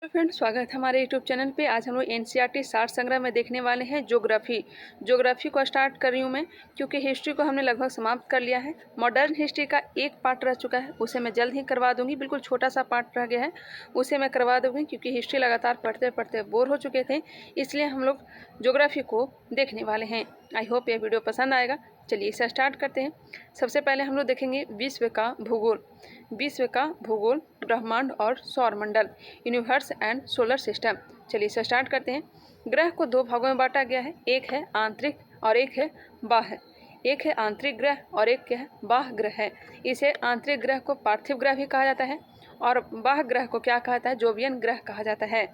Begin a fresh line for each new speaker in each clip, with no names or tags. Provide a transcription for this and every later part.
Friends, स्वागत है हमारे यूट्यूब चैनल पे। आज हम लोग एनसीईआरटी सार संग्रह में देखने वाले हैं ज्योग्राफी को स्टार्ट कर रही हूँ मैं, क्योंकि हिस्ट्री को हमने लगभग समाप्त कर लिया है। मॉडर्न हिस्ट्री का एक पार्ट रह चुका है, उसे मैं जल्द ही करवा दूंगी। बिल्कुल छोटा सा पार्ट रह गया है, उसे मैं करवा दूंगी, क्योंकि हिस्ट्री लगातार पढ़ते पढ़ते बोर हो चुके थे। इसलिए हम लोग ज्योग्राफी को देखने वाले हैं। आई होप यह वीडियो पसंद आएगा। चलिए इसे स्टार्ट करते हैं। सबसे पहले हम लोग देखेंगे विश्व का भूगोल। विश्व का भूगोल, ब्रह्मांड और सौरमंडल, यूनिवर्स एंड सोलर सिस्टम। चलिए इसे स्टार्ट करते हैं। ग्रह को दो भागों में बांटा गया है, एक है आंतरिक और एक है बाह्य। एक है आंतरिक ग्रह और एक क्या है, बाह्य ग्रह है। इसे आंतरिक ग्रह को पार्थिव ग्रह भी कहा जाता है और बाह्य ग्रह को क्या कहा जाता है, जोवियन ग्रह कहा जाता है।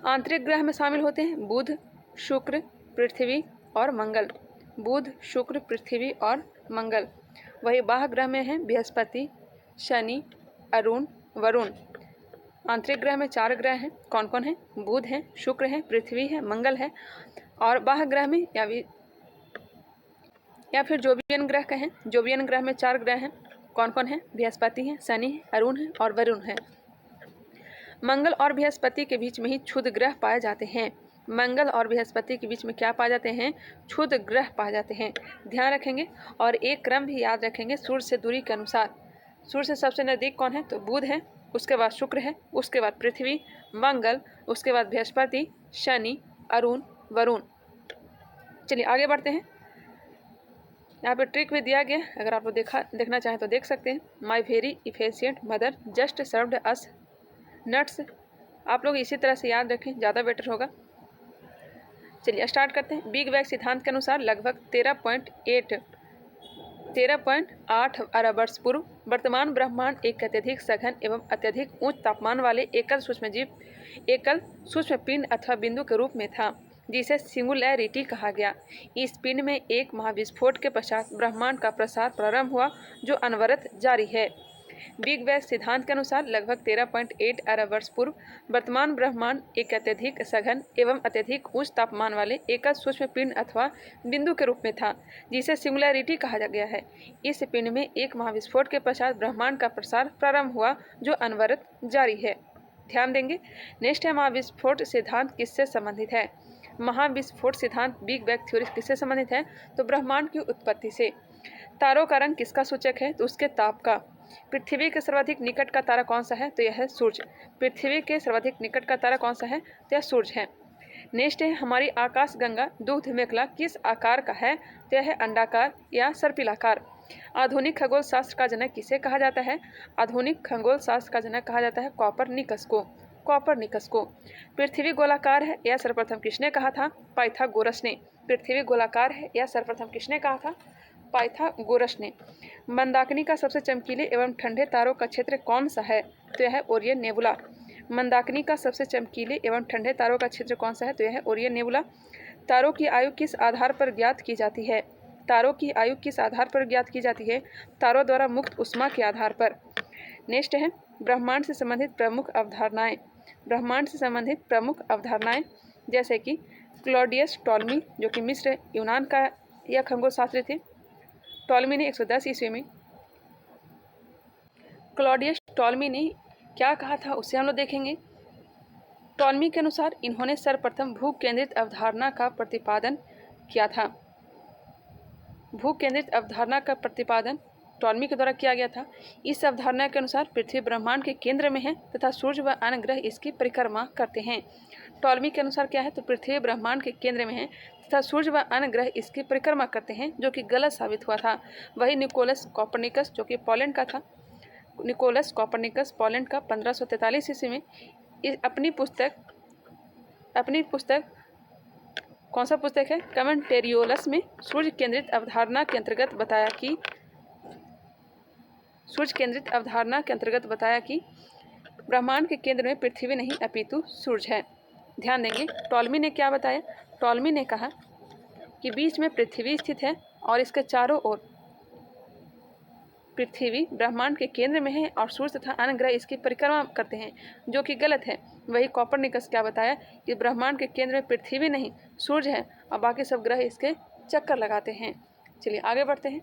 आंतरिक ग्रह में शामिल होते हैं बुध, शुक्र, पृथ्वी और मंगल। बुध, शुक्र, पृथ्वी और मंगल। वही बाह्य ग्रह में है बृहस्पति, शनि, अरुण, वरुण। आंतरिक ग्रह में 4 ग्रह हैं। कौन कौन है? बुध है, शुक्र है, पृथ्वी है, मंगल है। और बाह्य ग्रह में या फिर जोवियन ग्रह कहें, जोवियन ग्रह में 4 ग्रह हैं। कौन कौन है? बृहस्पति है, शनि है, अरुण है और वरुण है। मंगल और बृहस्पति के बीच में ही क्षुद्र ग्रह पाए जाते हैं। मंगल और बृहस्पति के बीच में क्या पाए जाते हैं? क्षुद्र ग्रह पाए जाते हैं। ध्यान रखेंगे और एक क्रम भी याद रखेंगे सूर्य से दूरी के अनुसार। सूर्य से सबसे नज़दीक कौन है? तो बुध है, उसके बाद शुक्र है, उसके बाद पृथ्वी, मंगल, उसके बाद बृहस्पति, शनि, अरुण, वरुण। चलिए आगे बढ़ते हैं। यहाँ पे ट्रिक भी दिया गया, अगर आप लोग देखना चाहें तो देख सकते हैं। My very efficient mother just served us nuts. आप लोग इसी तरह से याद रखें, ज़्यादा बेटर होगा। चलिए स्टार्ट करते हैं। बिग बैंग सिद्धांत के अनुसार लगभग 13.8 अरब वर्ष पूर्व वर्तमान ब्रह्मांड एक अत्यधिक सघन एवं अत्यधिक उच्च तापमान वाले एकल सूक्ष्म पिंड अथवा बिंदु के रूप में था, जिसे सिंगुलैरिटी कहा गया। इस पिंड में एक महाविस्फोट के पश्चात ब्रह्मांड का प्रसार प्रारंभ हुआ, जो अनवरत जारी है। बिग बैंग सिद्धांत के अनुसार लगभग 13.8 अरब वर्ष पूर्व वर्तमान ब्रह्मांड एक अत्यधिक सघन एवं अत्यधिक उच्च तापमान वाले एकल सूक्ष्म पिंड अथवा बिंदु के रूप में था, जिसे सिंगुलैरिटी कहा गया है। इस पिंड में एक महाविस्फोट के पश्चात ब्रह्मांड का प्रसार प्रारंभ हुआ, जो अनवरत जारी है। ध्यान देंगे। नेक्स्ट है, महाविस्फोट सिद्धांत किससे संबंधित है? महाविस्फोट सिद्धांत बिग बैंग थ्योरी किससे संबंधित है? तो ब्रह्मांड की उत्पत्ति से। तारों का रंग किसका सूचक है? तो उसके ताप का। पृथ्वी के सर्वाधिक निकट का तारा कौन सा है? तो यह है सूर्य। पृथ्वी के सर्वाधिक निकट का तारा कौन सा है? तो यह सूर्य है। नेक्स्ट है, हमारी आकाशगंगा दूध मेखला किस आकार का है? तो यह है अंडाकार या सर्पिलाकार। आधुनिक खगोल शास्त्र का जनक किसे कहा जाता है? आधुनिक खगोल शास्त्र का जनक कहा जाता है कॉपरनिकस को। पृथ्वी गोलाकार है यह सर्वप्रथम किसने कहा था? पाइथागोरस ने। पृथ्वी गोलाकार है यह सर्वप्रथम किसने कहा था? पाइथागोरस ने। मंदाकिनी का सबसे चमकीले एवं ठंडे तारों का क्षेत्र कौन सा है? तो यह है ओरियन नेबुला। मंदाकिनी का सबसे चमकीले एवं ठंडे तारों का क्षेत्र कौन सा है? तो यह है ओरियन नेबुला। तारों की आयु किस आधार पर ज्ञात की जाती है? तारों की आयु किस आधार पर ज्ञात की जाती है? तारों द्वारा मुक्त ऊष्मा के आधार पर। नेक्स्ट है, ब्रह्मांड से संबंधित प्रमुख अवधारणाएं। ब्रह्मांड से संबंधित प्रमुख अवधारणाएं जैसे कि क्लॉडियस टॉलमी, जो कि मिस्र यूनान का यह खगोल शास्त्री थे। टॉलमी ने 110 ईस्वी में, क्लॉडियस टॉलमी ने क्या कहा था उसे हम लोग देखेंगे। टॉलमी के अनुसार इन्होंने सर्वप्रथम भू केंद्रित अवधारणा का प्रतिपादन किया था। भू केंद्रित अवधारणा का प्रतिपादन टॉलमी के द्वारा किया गया था। इस अवधारणा के अनुसार पृथ्वी ब्रह्मांड के केंद्र में है तथा सूर्य व अन्य ग्रह इसकी परिक्रमा करते हैं। टॉलमी के अनुसार क्या है? तो पृथ्वी ब्रह्मांड के केंद्र में है तथा सूर्य व अन्य ग्रह इसकी परिक्रमा करते हैं, जो कि गलत साबित हुआ था। वही निकोलस कॉपरनिकस, जो कि पोलैंड का था, निकोलस कॉपरनिकस पोलैंड का 1543 ईस्वी में अपनी पुस्तक कौन सा पुस्तक है? कमेंटेरियोलस में सूर्य केंद्रित अवधारणा के अंतर्गत बताया कि ब्रह्मांड के केंद्र में पृथ्वी नहीं अपितु सूर्य है। ध्यान देंगे। टॉलमी ने क्या बताया? टॉलमी ने कहा कि बीच में पृथ्वी स्थित है और इसके चारों ओर पृथ्वी ब्रह्मांड के केंद्र में है और सूर्य तथा अन्य ग्रह इसकी परिक्रमा करते हैं, जो कि गलत है। वही कॉपरनिकस क्या बताया कि ब्रह्मांड के केंद्र में पृथ्वी नहीं सूर्य है और बाकी सब ग्रह इसके चक्कर लगाते हैं। चलिए आगे बढ़ते हैं।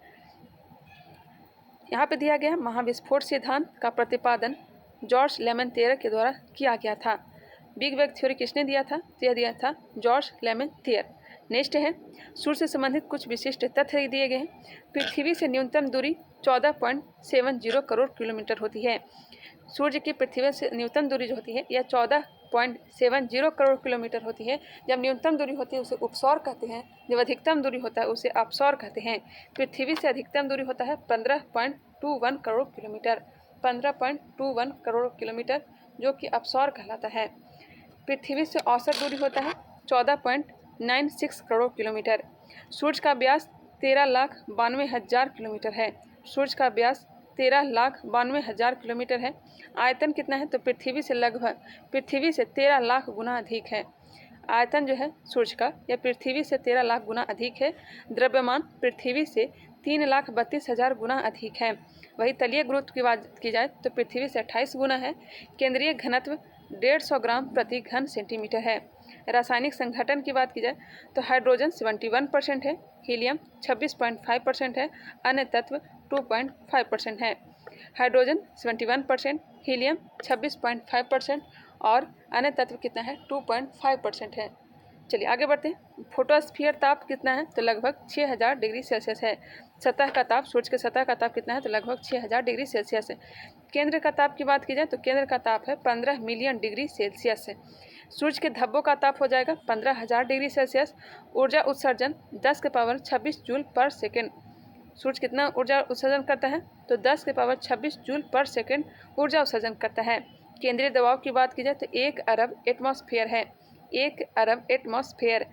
यहाँ पे दिया गया महाविस्फोट सिद्धांत का प्रतिपादन जॉर्ज लेमेंतेयर के द्वारा किया गया था। बिग बैंग थ्योरी किसने दिया था? तो यह दिया था जॉर्ज लेमेंतेयर। नेक्स्ट है, सूर्य से संबंधित कुछ विशिष्ट तथ्य दिए गए हैं। पृथ्वी से न्यूनतम दूरी 14.70 करोड़ किलोमीटर होती है। सूर्य की पृथ्वी से न्यूनतम दूरी जो होती है यह 14.70 करोड़ किलोमीटर होती है। जब न्यूनतम दूरी होती है उसे उपसौर कहते हैं, जब अधिकतम दूरी होता है उसे अपसौर कहते हैं। पृथ्वी से अधिकतम दूरी होता है 15.21 करोड़ किलोमीटर, 15.21 करोड़ किलोमीटर, जो कि अपसौर कहलाता है। पृथ्वी से औसत दूरी होता है 14.96 करोड़ किलोमीटर। सूर्य का व्यास 13,92,000 किलोमीटर है। सूर्य का व्यास 13,92,000 किलोमीटर है। आयतन कितना है? तो पृथ्वी से 13 लाख गुना अधिक है। आयतन जो है सूर्य का यह पृथ्वी से 13 लाख गुना अधिक है। द्रव्यमान पृथ्वी से 3,32,000 गुना अधिक है। वही तलीय गुरुत्व की बात की जाए तो पृथ्वी से 28 गुना है। केंद्रीय घनत्व 150 ग्राम प्रति घन सेंटीमीटर है। रासायनिक संघटन की बात की जाए तो हाइड्रोजन 71% है, हीलियम 26.5% है, अन्य तत्व 2.5% है। हाइड्रोजन 71%, हीलियम 26.5% और अन्य तत्व कितना है? 2.5% है। चलिए आगे बढ़ते हैं। फोटोस्फीयर ताप कितना है? तो लगभग 6000 डिग्री सेल्सियस है। सतह का ताप, सूर्य के सतह का ताप कितना है? तो लगभग 6000 डिग्री सेल्सियस है। केंद्र का ताप की बात की जाए तो केंद्र का ताप है 15 मिलियन डिग्री सेल्सियस है। सूर्य के धब्बों का ताप हो जाएगा 15,000 डिग्री सेल्सियस। ऊर्जा उत्सर्जन 10 के पावर 26 जूल पर सेकेंड। सूर्य कितना ऊर्जा उत्सर्जन करता है? तो 10 के पावर 26 जूल पर सेकेंड ऊर्जा उत्सर्जन करता है। केंद्रीय दबाव की बात की जाए तो 1 अरब एटमॉस्फेयर है। 1 अरब एटमॉस्फेयर।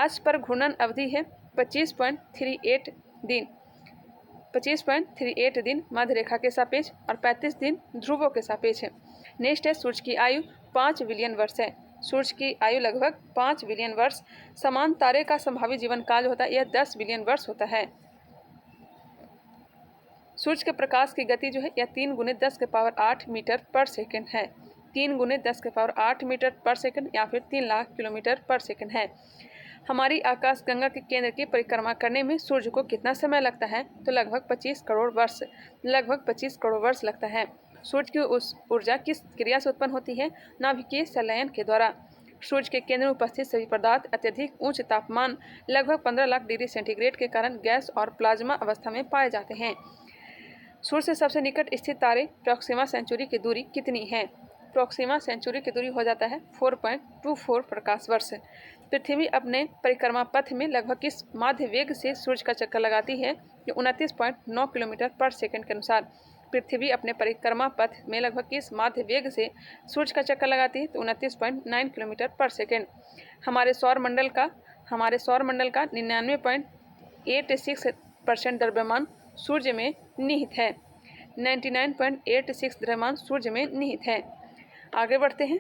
अक्ष पर घूर्णन अवधि है 25.38 दिन। 25.38 दिन मध्य रेखा के सापेक्ष और 35 दिन ध्रुवों के सापेक्ष है। नेक्स्ट है, सूर्य की आयु 5 बिलियन वर्ष है। सूर्य की आयु लगभग 5 बिलियन वर्ष। समान तारे का संभावित जीवन काल होता है यह 10 बिलियन वर्ष होता है। सूर्य के प्रकाश की गति जो है यह 3 गुने 10 के पावर 8 मीटर पर सेकंड है। 3 गुने 10 के पावर 8 मीटर पर सेकंड या फिर 3 लाख किलोमीटर पर सेकंड है। हमारी आकाशगंगा के केंद्र की परिक्रमा करने में सूर्य को कितना समय लगता है? तो लगभग 25 करोड़ वर्ष। लगभग 25 करोड़ वर्ष लगता है। सूर्य की उस ऊर्जा किस क्रिया से उत्पन्न होती है? नाभिकीय संलयन के द्वारा। सूर्य के केंद्र में उपस्थित सभी पदार्थ अत्यधिक उच्च तापमान लगभग 15 लाख डिग्री सेंटीग्रेड के कारण गैस और प्लाज्मा अवस्था में पाए जाते हैं। सूर्य से सबसे निकट स्थित तारे प्रोक्सिमा सेंचुरी की दूरी कितनी है? प्रोक्सिमा सेंचुरी की दूरी हो जाता है 4.24 प्रकाश वर्ष। पृथ्वी अपने परिक्रमा पथ में लगभग किस माध्य वेग से सूर्य का चक्कर लगाती है? 29.9 किलोमीटर पर सेकंड के अनुसार। पृथ्वी अपने परिक्रमा पथ में लगभग किस माध्य वेग से सूर्य का चक्कर लगाती है? तो 29.9 किलोमीटर पर सेकंड। हमारे सौर मंडल का 99.86% द्रव्यमान सूर्य में निहित है। 99.86 द्रव्यमान सूर्य में निहित है। आगे बढ़ते हैं।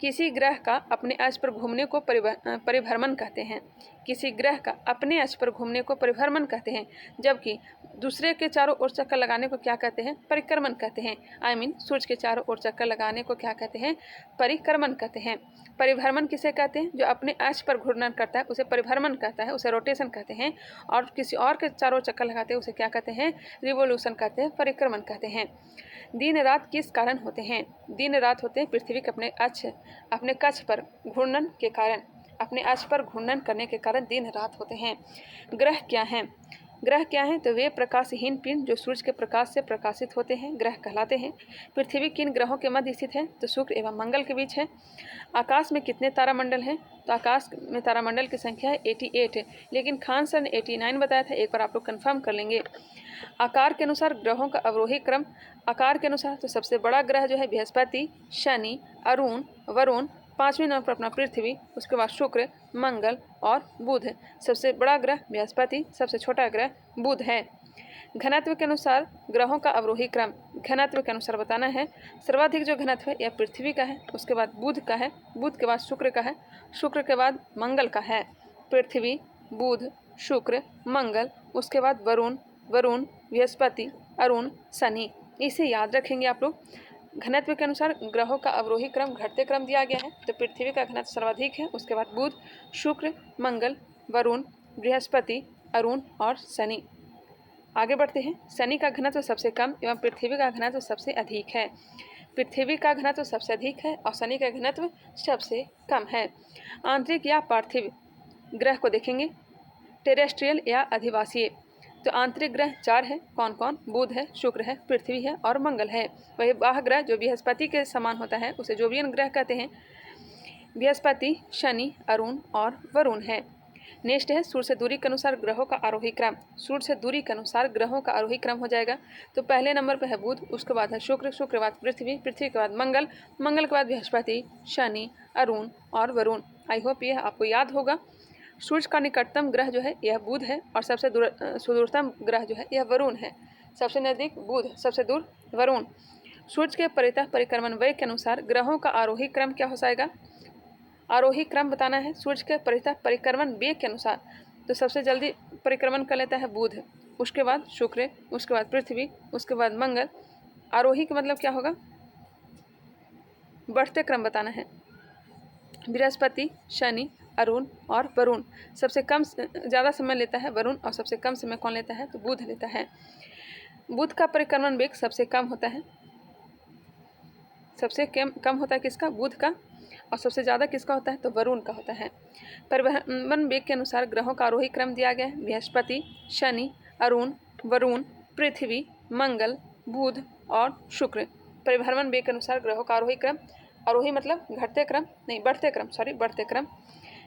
किसी ग्रह का अपने अक्ष पर घूमने को परिभ्रमण कहते हैं। किसी ग्रह का अपने अक्ष पर घूमने को परिभ्रमण कहते हैं, जबकि दूसरे के चारों ओर चक्कर लगाने को क्या कहते हैं? परिक्रमण कहते हैं। सूर्य के चारों ओर चक्कर लगाने को क्या कहते हैं? परिक्रमण कहते हैं। परिभ्रमण किसे कहते हैं? जो अपने अक्ष पर घूर्णन करता है उसे परिभ्रमण कहता है, उसे रोटेशन कहते हैं। और किसी और के चारों चक्कर लगाते हैं उसे क्या कहते हैं? रिवोल्यूशन कहते हैं, परिक्रमण कहते हैं। दिन रात किस कारण होते हैं? दिन रात होते हैं पृथ्वी के अपने कक्ष पर घूर्णन के कारण। अपने अक्ष पर घूर्णन करने के कारण दिन रात होते हैं। ग्रह क्या हैं? ग्रह क्या हैं? तो वे प्रकाशहीन पिंड जो सूर्य के प्रकाश से प्रकाशित होते हैं ग्रह कहलाते हैं। पृथ्वी किन ग्रहों के मध्य स्थित है? तो शुक्र एवं मंगल के बीच है। आकाश में कितने तारामंडल हैं? तो आकाश में तारामंडल की संख्या है 88, लेकिन खान सर ने 89 बताया था। एक बार आप लोग कन्फर्म कर लेंगे। आकार के अनुसार ग्रहों का अवरोही क्रम। आकार के अनुसार तो सबसे बड़ा ग्रह जो है बृहस्पति, शनि, अरुण, वरुण, 5वें नंबर पर अपना पृथ्वी, उसके बाद शुक्र, मंगल और बुध। सबसे बड़ा ग्रह बृहस्पति, सबसे छोटा ग्रह बुध है। घनत्व के अनुसार ग्रहों का अवरोही क्रम। घनत्व के अनुसार बताना है। सर्वाधिक जो घनत्व है यह पृथ्वी का है, उसके बाद बुध का है, बुध के बाद शुक्र का है, शुक्र के बाद मंगल का है। पृथ्वी, बुध, शुक्र, मंगल, उसके बाद वरुण, बृहस्पति, अरुण, शनि। इसे याद रखेंगे आप लोग। घनत्व के अनुसार ग्रहों का अवरोही क्रम घटते क्रम दिया गया है। तो पृथ्वी का घनत्व सर्वाधिक है, उसके बाद बुध, शुक्र, मंगल, वरुण, बृहस्पति, अरुण और शनि। आगे बढ़ते हैं। शनि का घनत्व सबसे कम एवं पृथ्वी का घनत्व सबसे अधिक है। पृथ्वी का घनत्व सबसे अधिक है और शनि का घनत्व सबसे कम है। आंतरिक या पार्थिव ग्रह को देखेंगे, टेरेस्ट्रियल या अधिवासीय। तो आंतरिक ग्रह 4 है। कौन कौन? बुध है, शुक्र है, पृथ्वी है और मंगल है। वही बाह्य ग्रह जो बृहस्पति के समान होता है उसे जोवियन ग्रह कहते हैं। बृहस्पति, शनि, अरुण और वरुण है। नेक्स्ट है सूर्य से दूरी के अनुसार ग्रहों का आरोही क्रम। सूर्य से दूरी के अनुसार ग्रहों का आरोही क्रम हो जाएगा। तो पहले नंबर पर है बुध, उसके बाद है शुक्र, शुक्र के बाद पृथ्वी, पृथ्वी के बाद मंगल, मंगल के बाद बृहस्पति, शनि, अरुण और वरुण। आई होप यह आपको याद होगा। सूर्य का निकटतम ग्रह जो है यह बुध है और सबसे सुदूरतम ग्रह जो है यह वरुण है। सबसे नज़दीक बुध, सबसे दूर वरुण। सूर्य के परितः परिक्रमण व्यय के अनुसार ग्रहों का आरोही क्रम क्या हो जाएगा? आरोही क्रम बताना है सूर्य के परितः परिक्रमण वेग के अनुसार। तो सबसे जल्दी परिक्रमण कर लेता है बुध, उसके बाद शुक्र, उसके बाद पृथ्वी, उसके बाद मंगल। आरोही का मतलब क्या होगा? बढ़ते क्रम बताना है। बृहस्पति, शनि, अरुण और वरुण। सबसे कम ज़्यादा समय लेता है वरुण और सबसे कम समय कौन लेता है? तो बुध लेता है। बुध का परिक्रमण वेग सबसे कम होता है। सबसे कम होता है किसका? बुध का। और सबसे ज़्यादा किसका होता है? तो वरुण का होता है। परिवहन वेग के अनुसार ग्रहों का आरोही क्रम दिया गया है। बृहस्पति, शनि, अरुण, वरुण, पृथ्वी, मंगल, बुध और शुक्र। परिभ्रमण वेग के अनुसार ग्रहों का आरोही क्रम, आरोही मतलब घटते क्रम नहीं, बढ़ते क्रम, सॉरी बढ़ते क्रम।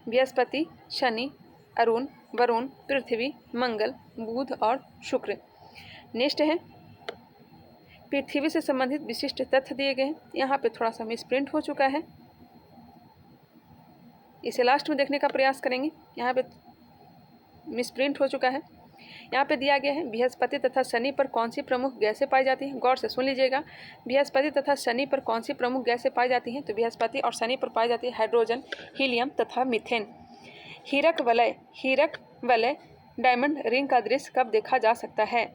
बृहस्पति, शनि, अरुण, वरुण, पृथ्वी, मंगल, बुध और शुक्र। नेक्स्ट है पृथ्वी से संबंधित विशिष्ट तथ्य दिए गए हैं। यहाँ पे थोड़ा सा मिसप्रिंट हो चुका है, इसे लास्ट में देखने का प्रयास करेंगे। यहाँ पे मिसप्रिंट हो चुका है। यहाँ पे दिया गया है बृहस्पति तथा शनि पर कौन सी प्रमुख गैसें पाई जाती हैं? गौर से सुन लीजिएगा। बृहस्पति तथा शनि पर कौन सी प्रमुख गैसें पाई जाती हैं? तो बृहस्पति और शनि पर पाई जाती है हाइड्रोजन, हीलियम तथा मीथेन। हीरक वलय डायमंड रिंग का दृश्य कब देखा जा सकता है?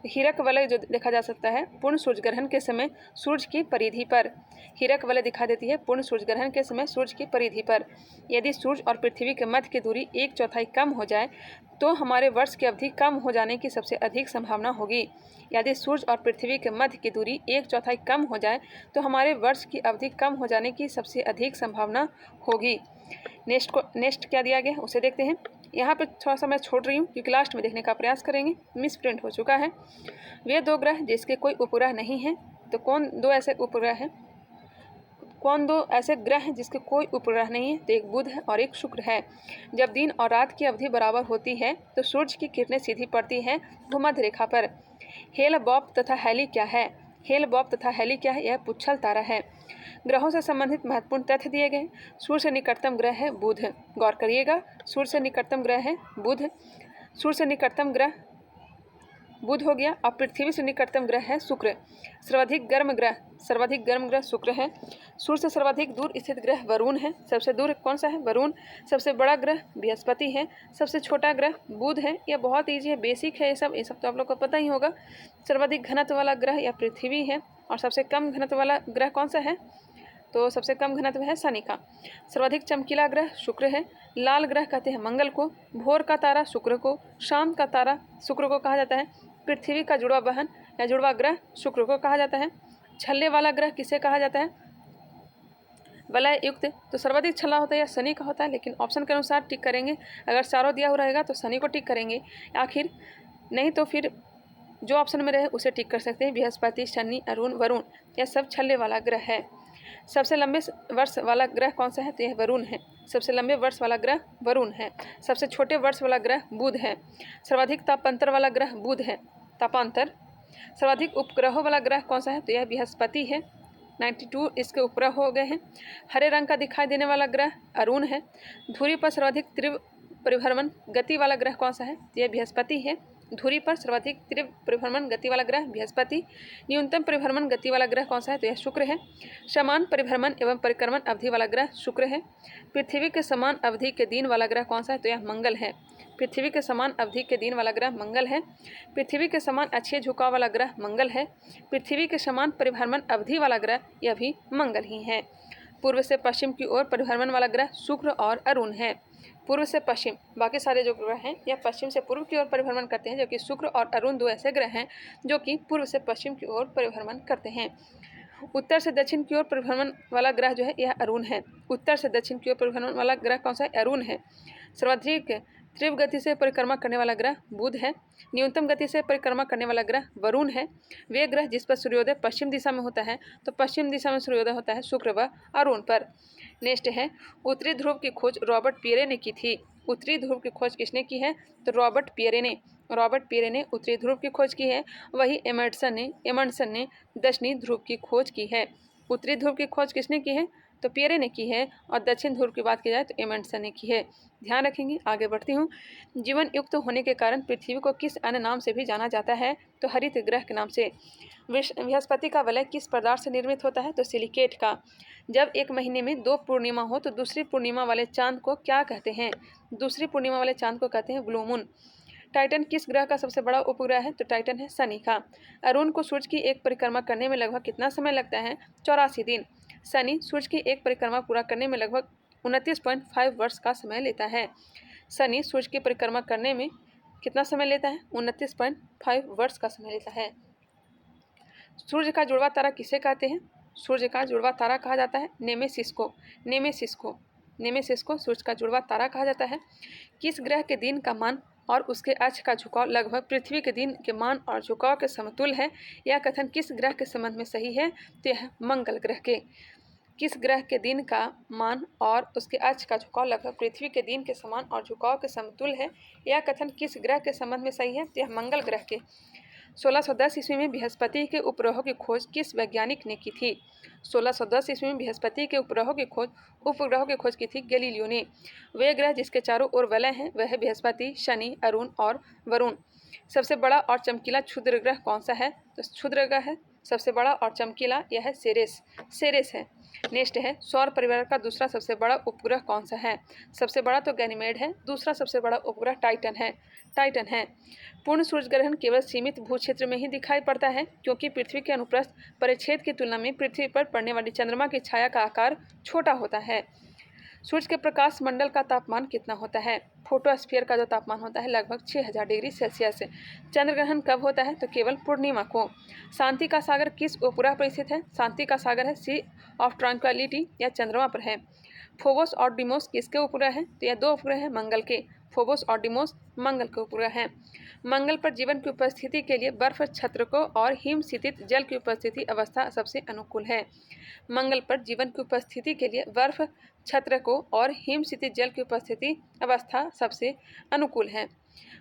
हीरक वलय जो देखा जा सकता है पूर्ण सूर्य ग्रहण के समय सूर्य की परिधि पर। हीरक वलय दिखा देती है पूर्ण सूर्य ग्रहण के समय सूर्य की परिधि पर। यदि सूर्य और पृथ्वी के मध्य की दूरी 1/4 कम हो जाए तो हमारे वर्ष की अवधि कम हो जाने की सबसे अधिक संभावना होगी। यदि सूर्य और पृथ्वी के मध्य की दूरी 1/4 कम हो जाए तो हमारे वर्ष की अवधि कम हो जाने की सबसे अधिक संभावना होगी। नेक्स्ट क्या दिया गया है उसे देखते हैं। यहाँ पे थोड़ा सा मैं छोड़ रही हूँ क्योंकि लास्ट में देखने का प्रयास करेंगे, मिस प्रिंट हो चुका है। वे दो ग्रह जिसके कोई उपग्रह नहीं है। तो कौन दो ऐसे उपग्रह हैं? कौन दो ऐसे ग्रह हैं जिसके कोई उपग्रह नहीं है? तो एक बुध है और एक शुक्र है। जब दिन और रात की अवधि बराबर होती है तो सूर्य की किरणें सीधी पड़ती हैं भूमध्य रेखा पर। हेल बॉब तथा हैली क्या है? हेल बॉब तथा हैली क्या है? यह पुच्छल तारा है। ग्रहों से संबंधित महत्वपूर्ण तथ्य दिए गए। सूर्य से निकटतम ग्रह है बुध। गौर करिएगा, सूर्य से निकटतम ग्रह है बुध। सूर्य से निकटतम ग्रह बुध हो गया और पृथ्वी से निकटतम ग्रह है शुक्र। सर्वाधिक गर्म ग्रह शुक्र है। सूर्य से सर्वाधिक दूर स्थित ग्रह वरुण है। सबसे दूर कौन सा है? वरुण। सबसे बड़ा ग्रह बृहस्पति है। सबसे छोटा ग्रह बुध है। यह बहुत ईजी है, बेसिक है, ये सब तो आप लोग को पता ही होगा। सर्वाधिक घनत्व वाला ग्रह या पृथ्वी है और सबसे कम घनत्व वाला ग्रह कौन सा है? तो सबसे कम घनत्व है शनि का। सर्वाधिक चमकीला ग्रह शुक्र है। लाल ग्रह कहते हैं मंगल को। भोर का तारा शुक्र को, शाम का तारा शुक्र को कहा जाता है। पृथ्वी का जुड़वा बहन या जुड़वा ग्रह शुक्र को कहा जाता है। छल्ले वाला ग्रह किसे कहा जाता है? वलय युक्त। तो सर्वाधिक छल्ला होता है या शनि का होता है, लेकिन ऑप्शन के अनुसार टिक करेंगे। अगर चारों दिया हुआ रहेगा तो शनि को टिक करेंगे, आखिर नहीं तो फिर जो ऑप्शन में रहे उसे टिक कर सकते हैं। बृहस्पति, शनि, अरुण, वरुण, यह सब छल्ले वाला ग्रह है। सबसे लंबे वर्ष वाला ग्रह कौन सा है? तो यह वरुण है। सबसे लंबे वर्ष वाला ग्रह वरुण है। सबसे छोटे वर्ष वाला ग्रह बुध है। सर्वाधिक तापांतर वाला ग्रह बुध है। तापांतर। सर्वाधिक उपग्रहों वाला ग्रह कौन सा है? तो यह बृहस्पति है। 92 इसके उपग्रह हो गए हैं। हरे रंग का दिखाई देने वाला ग्रह अरुण है। धुरी पर सर्वाधिक तीव्र परिभ्रमण गति वाला ग्रह कौन सा है? तो यह बृहस्पति है। धुरी पर सर्वाधिक तीव्र परिभ्रमण गति वाला ग्रह बृहस्पति। न्यूनतम परिभ्रमण गति वाला ग्रह कौन सा है? तो यह शुक्र है। समान परिभ्रमण एवं परिक्रमण अवधि वाला ग्रह शुक्र है। पृथ्वी के समान अवधि के दिन वाला ग्रह कौन सा है? तो यह मंगल है। पृथ्वी के समान अवधि के दिन वाला ग्रह मंगल है। पृथ्वी के समान अक्षीय झुकाव वाला ग्रह मंगल है। पृथ्वी के समान परिभ्रमण अवधि वाला ग्रह यह भी मंगल ही है। पूर्व से पश्चिम की ओर परिभ्रमण वाला ग्रह शुक्र और अरुण है। पूर्व से पश्चिम, बाकी सारे जो ग्रह हैं यह पश्चिम से पूर्व की ओर परिभ्रमण करते हैं, जबकि शुक्र और अरुण दो ऐसे ग्रह हैं जो कि पूर्व से पश्चिम की ओर परिभ्रमण करते हैं। उत्तर से दक्षिण की ओर परिभ्रमण वाला ग्रह जो है यह अरुण है। उत्तर से दक्षिण की ओर परिभ्रमण वाला ग्रह कौन सा है? अरुण है। सर्वाधिक तीव्र गति से परिक्रमा करने वाला ग्रह बुध है। न्यूनतम गति से परिक्रमा करने वाला ग्रह वरुण है। वे ग्रह जिस पर सूर्योदय पश्चिम दिशा में होता है, तो पश्चिम दिशा में सूर्योदय होता है शुक्र व अरुण पर। नेक्स्ट है, उत्तरी ध्रुव की खोज रॉबर्ट पियरे ने की थी। उत्तरी ध्रुव की खोज किसने की है? तो रॉबर्ट पियरे ने उत्तरी ध्रुव की खोज की है। वही एमंडसन ने दक्षिणी ध्रुव की खोज की है। उत्तरी ध्रुव की खोज किसने की है? तो पियरे ने की है। और दक्षिण ध्रुव की बात की जाए तो एमंडसन ने की है। ध्यान रखेंगे। आगे बढ़ती हूँ। जीवन युक्त होने के कारण पृथ्वी को किस अन्य नाम से भी जाना जाता है? तो हरित ग्रह के नाम से। बृहस्पति का वलय किस पदार्थ से निर्मित होता है? तो सिलिकेट का। जब एक महीने में 2 पूर्णिमा हो तो दूसरी पूर्णिमा वाले चांद को क्या कहते हैं? दूसरी पूर्णिमा वाले चांद को कहते हैं ब्लू मून। टाइटन किस ग्रह का सबसे बड़ा उपग्रह है? तो टाइटन है शनि का। अरुण को सूर्य की एक परिक्रमा करने में लगभग कितना समय लगता है? 84 दिन। शनि सूर्य की एक परिक्रमा पूरा करने में लगभग 29.5 वर्ष का समय लेता है। शनि सूर्य की परिक्रमा करने में कितना समय लेता है? 29.5 वर्ष का समय लेता है। सूर्य का जुड़वा तारा किसे कहते हैं? सूर्य का जुड़वा तारा कहा जाता है नेमेसिस को सूर्य का जुड़वा तारा कहा जाता है। किस ग्रह के दिन का मान और उसके अक्ष का झुकाव लगभग पृथ्वी के दिन के मान और झुकाव के समतुल्य है? यह कथन किस ग्रह के संबंध में सही है? तो यह मंगल ग्रह के। किस ग्रह के दिन का मान और उसके अक्ष का झुकाव लगभग पृथ्वी के दिन के समान और झुकाव के समतुल्य है? यह कथन किस ग्रह के संबंध में सही है? तो यह मंगल ग्रह के। 1610 ईस्वी में बृहस्पति के उपग्रहों की खोज किस वैज्ञानिक ने की थी? 1610 ईस्वी में बृहस्पति के उपग्रहों की खोज की थी गैलीलियो ने। वे ग्रह जिसके चारों ओर वलय हैं वह है बृहस्पति, शनि, अरुण और वरुण। सबसे बड़ा और चमकीला क्षुद्र ग्रह कौन सा है? तो क्षुद्र ग्रह है सबसे बड़ा और चमकीला, यह है सेरेस है। नेक्स्ट है, सौर परिवार का दूसरा सबसे बड़ा उपग्रह कौन सा है? सबसे बड़ा तो गैनीमेड है, दूसरा सबसे बड़ा उपग्रह टाइटन है। पूर्ण सूर्य ग्रहण केवल सीमित भू क्षेत्र में ही दिखाई पड़ता है, क्योंकि पृथ्वी के अनुप्रस्थ परिच्छेद की तुलना में पृथ्वी पर पड़ने वाली चंद्रमा की छाया का आकार छोटा होता है। सूर्य के प्रकाश मंडल का तापमान कितना होता है? फोटोस्फीयर का जो तापमान होता है लगभग 6000 डिग्री सेल्सियस। चंद्र ग्रहण कब होता है? तो केवल पूर्णिमा को। शांति का सागर किस उपग्रह पर स्थित है? शांति का सागर है सी ऑफ ट्रांक्विलिटी या चंद्रमा पर है। फोबोस और डिमोस किसके उपग्रह हैं? तो यह 2 उपग्रह हैं मंगल के। फोबोस और डिमोस मंगल के उपग्रह हैं। मंगल पर जीवन की उपस्थिति के लिए बर्फ छत्र को और हिमस्थित जल की उपस्थिति अवस्था सबसे अनुकूल है। मंगल पर जीवन की उपस्थिति के लिए बर्फ छत्र को और हिमस्थित जल की उपस्थिति अवस्था सबसे अनुकूल है।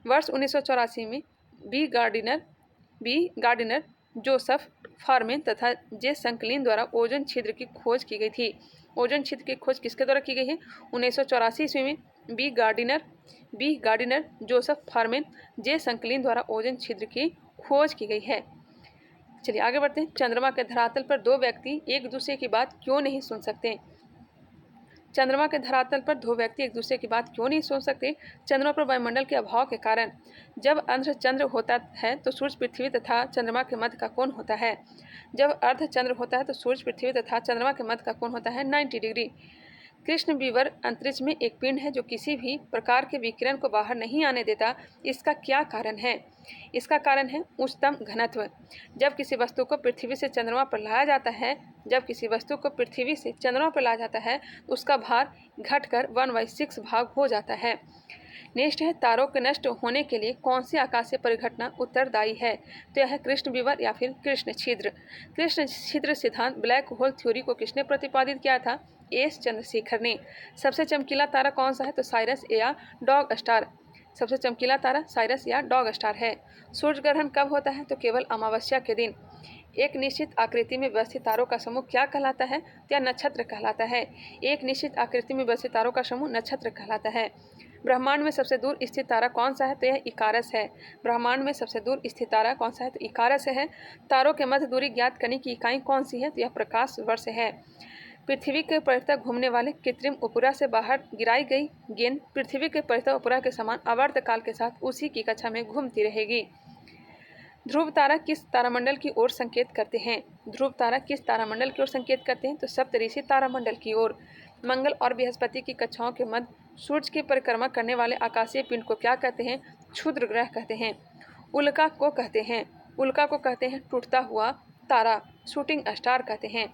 वर्ष 1984 में बी गार्डिनर, जोसेफ फार्मेन तथा जे संकलिन द्वारा ओजोन छिद्र की खोज की गई थी। ओजोन छिद्र की खोज किसके द्वारा की गई है? 1984 ईस्वी में बी गार्डिनर, जोसेफ फार्मेन, जे संकलिन द्वारा ओजोन छिद्र की खोज की गई है। चलिए आगे बढ़ते हैं। चंद्रमा के धरातल पर 2 व्यक्ति एक दूसरे की बात क्यों नहीं सुन सकते? चंद्रमा के धरातल पर 2 व्यक्ति एक दूसरे की बात क्यों नहीं सुन सकते? चंद्रमा पर वायुमंडल के अभाव के कारण। जब अर्धचंद्र होता है तो सूर्य, पृथ्वी तथा चंद्रमा के मध्य का कोण होता है। जब अर्धचंद्र होता है तो सूर्य, पृथ्वी तथा चंद्रमा के मध्य का कोण होता है 90 डिग्री। कृष्ण बीवर अंतरिक्ष में एक पिंड है जो किसी भी प्रकार के विकिरण को बाहर नहीं आने देता। इसका क्या कारण है? इसका कारण है उच्चतम घनत्व। जब किसी वस्तु को पृथ्वी से चंद्रमा पर लाया जाता है उसका भार घटकर 1/6 भाग हो जाता है। नेक्स्ट है, तारों के नष्ट होने के लिए कौन सी आकाशीय परिघटना उत्तरदायी है? तो यह है कृष्ण विवर या फिर कृष्ण छिद्र सिद्धांत ब्लैक होल थ्योरी को किसने प्रतिपादित किया था? एस चंद्रशेखर ने। सबसे चमकीला तारा कौन सा है? तो साइरस या डॉग स्टार। सबसे चमकीला तारा साइरस या डॉग स्टार है। सूर्य ग्रहण कब होता है? तो केवल अमावस्या के दिन। एक निश्चित आकृति में व्यवस्थित तारों का समूह क्या कहलाता है? या नक्षत्र कहलाता है। एक निश्चित आकृति में व्यवस्थित तारों का समूह नक्षत्र कहलाता है। ब्रह्मांड में सबसे दूर स्थित तारा कौन सा है? तो यह इकारस है। ब्रह्मांड में सबसे दूर स्थित तारा कौन सा है? तो इकारस है। तारों के मध्य दूरी ज्ञात करने की इकाई कौन सी है? तो यह प्रकाश वर्ष है। पृथ्वी के परितः घूमने वाले कृत्रिम उपग्रह से बाहर गिराई गई गेंद पृथ्वी के परितः उपग्रह के समान आवर्तकाल के साथ उसी की कक्षा में घूमती रहेगी। ध्रुव तारा किस तारामंडल की ओर संकेत करते हैं? ध्रुव तारा किस तारामंडल की ओर संकेत करते हैं? तो सप्तऋषि तारामंडल की ओर। मंगल और बृहस्पति की कक्षाओं के मध्य सूर्य की परिक्रमा करने वाले आकाशीय पिंड को क्या कहते हैं? क्षुद्र ग्रह कहते हैं। उल्का को कहते हैं, उल्का को कहते हैं टूटता हुआ तारा, शूटिंग स्टार कहते हैं।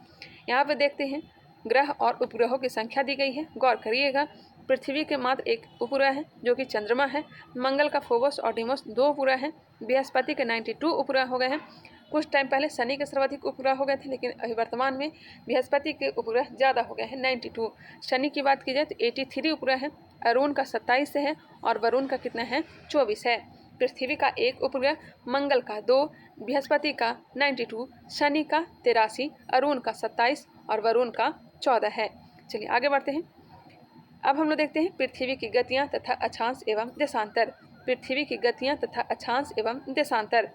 यहाँ पे देखते हैं ग्रह और उपग्रहों की संख्या दी गई है, गौर करिएगा। पृथ्वी के मात्र एक उपग्रह है जो कि चंद्रमा है। मंगल का फोबोस और डीमोस 2 उपग्रह हैं। बृहस्पति के 92 उपग्रह हो गए हैं। कुछ टाइम पहले शनि के सर्वाधिक उपग्रह हो गए थे, लेकिन अभी वर्तमान में बृहस्पति के उपग्रह ज़्यादा हो गए हैं 92। शनि की बात की जाए तो 83 उपग्रह है। अरुण का 27 है और वरुण का कितना है? 24 है। पृथ्वी का एक उपग्रह, मंगल का 2, बृहस्पति का 92, शनि का 83, अरुण का 27 और वरुण का 14 है। चलिए आगे बढ़ते हैं। अब हम लोग देखते हैं पृथ्वी की गतियां तथा अक्षांश एवं देशांतर। पृथ्वी की गतियां तथा अक्षांश एवं देशांतर।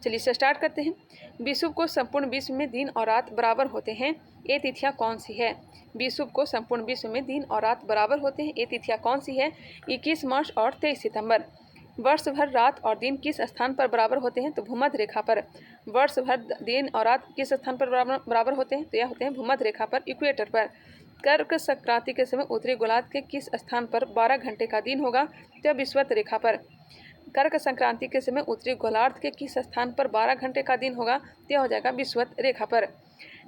चलिए इसे स्टार्ट करते हैं। विषुव को संपूर्ण विश्व में दिन और रात बराबर होते हैं, ये तिथियां कौन सी है? विषुव को संपूर्ण विश्व में दिन और रात बराबर होते हैं, ये तिथियां कौन सी है? 21 मार्च और 23 सितंबर। वर्ष भर रात और दिन किस स्थान पर बराबर होते हैं? तो भूमध्य रेखा पर। वर्ष भर दिन और रात किस स्थान पर बराबर होते हैं? तो यह होते हैं भूमध्य रेखा पर, इक्वेटर पर। कर्क संक्रांति के समय उत्तरी गोलार्ध के किस स्थान पर 12 घंटे का दिन होगा? तो विषुवत रेखा पर। कर्क संक्रांति के समय उत्तरी गोलार्ध के किस स्थान पर 12 घंटे का दिन होगा? तो हो जाएगा विषुवत रेखा पर।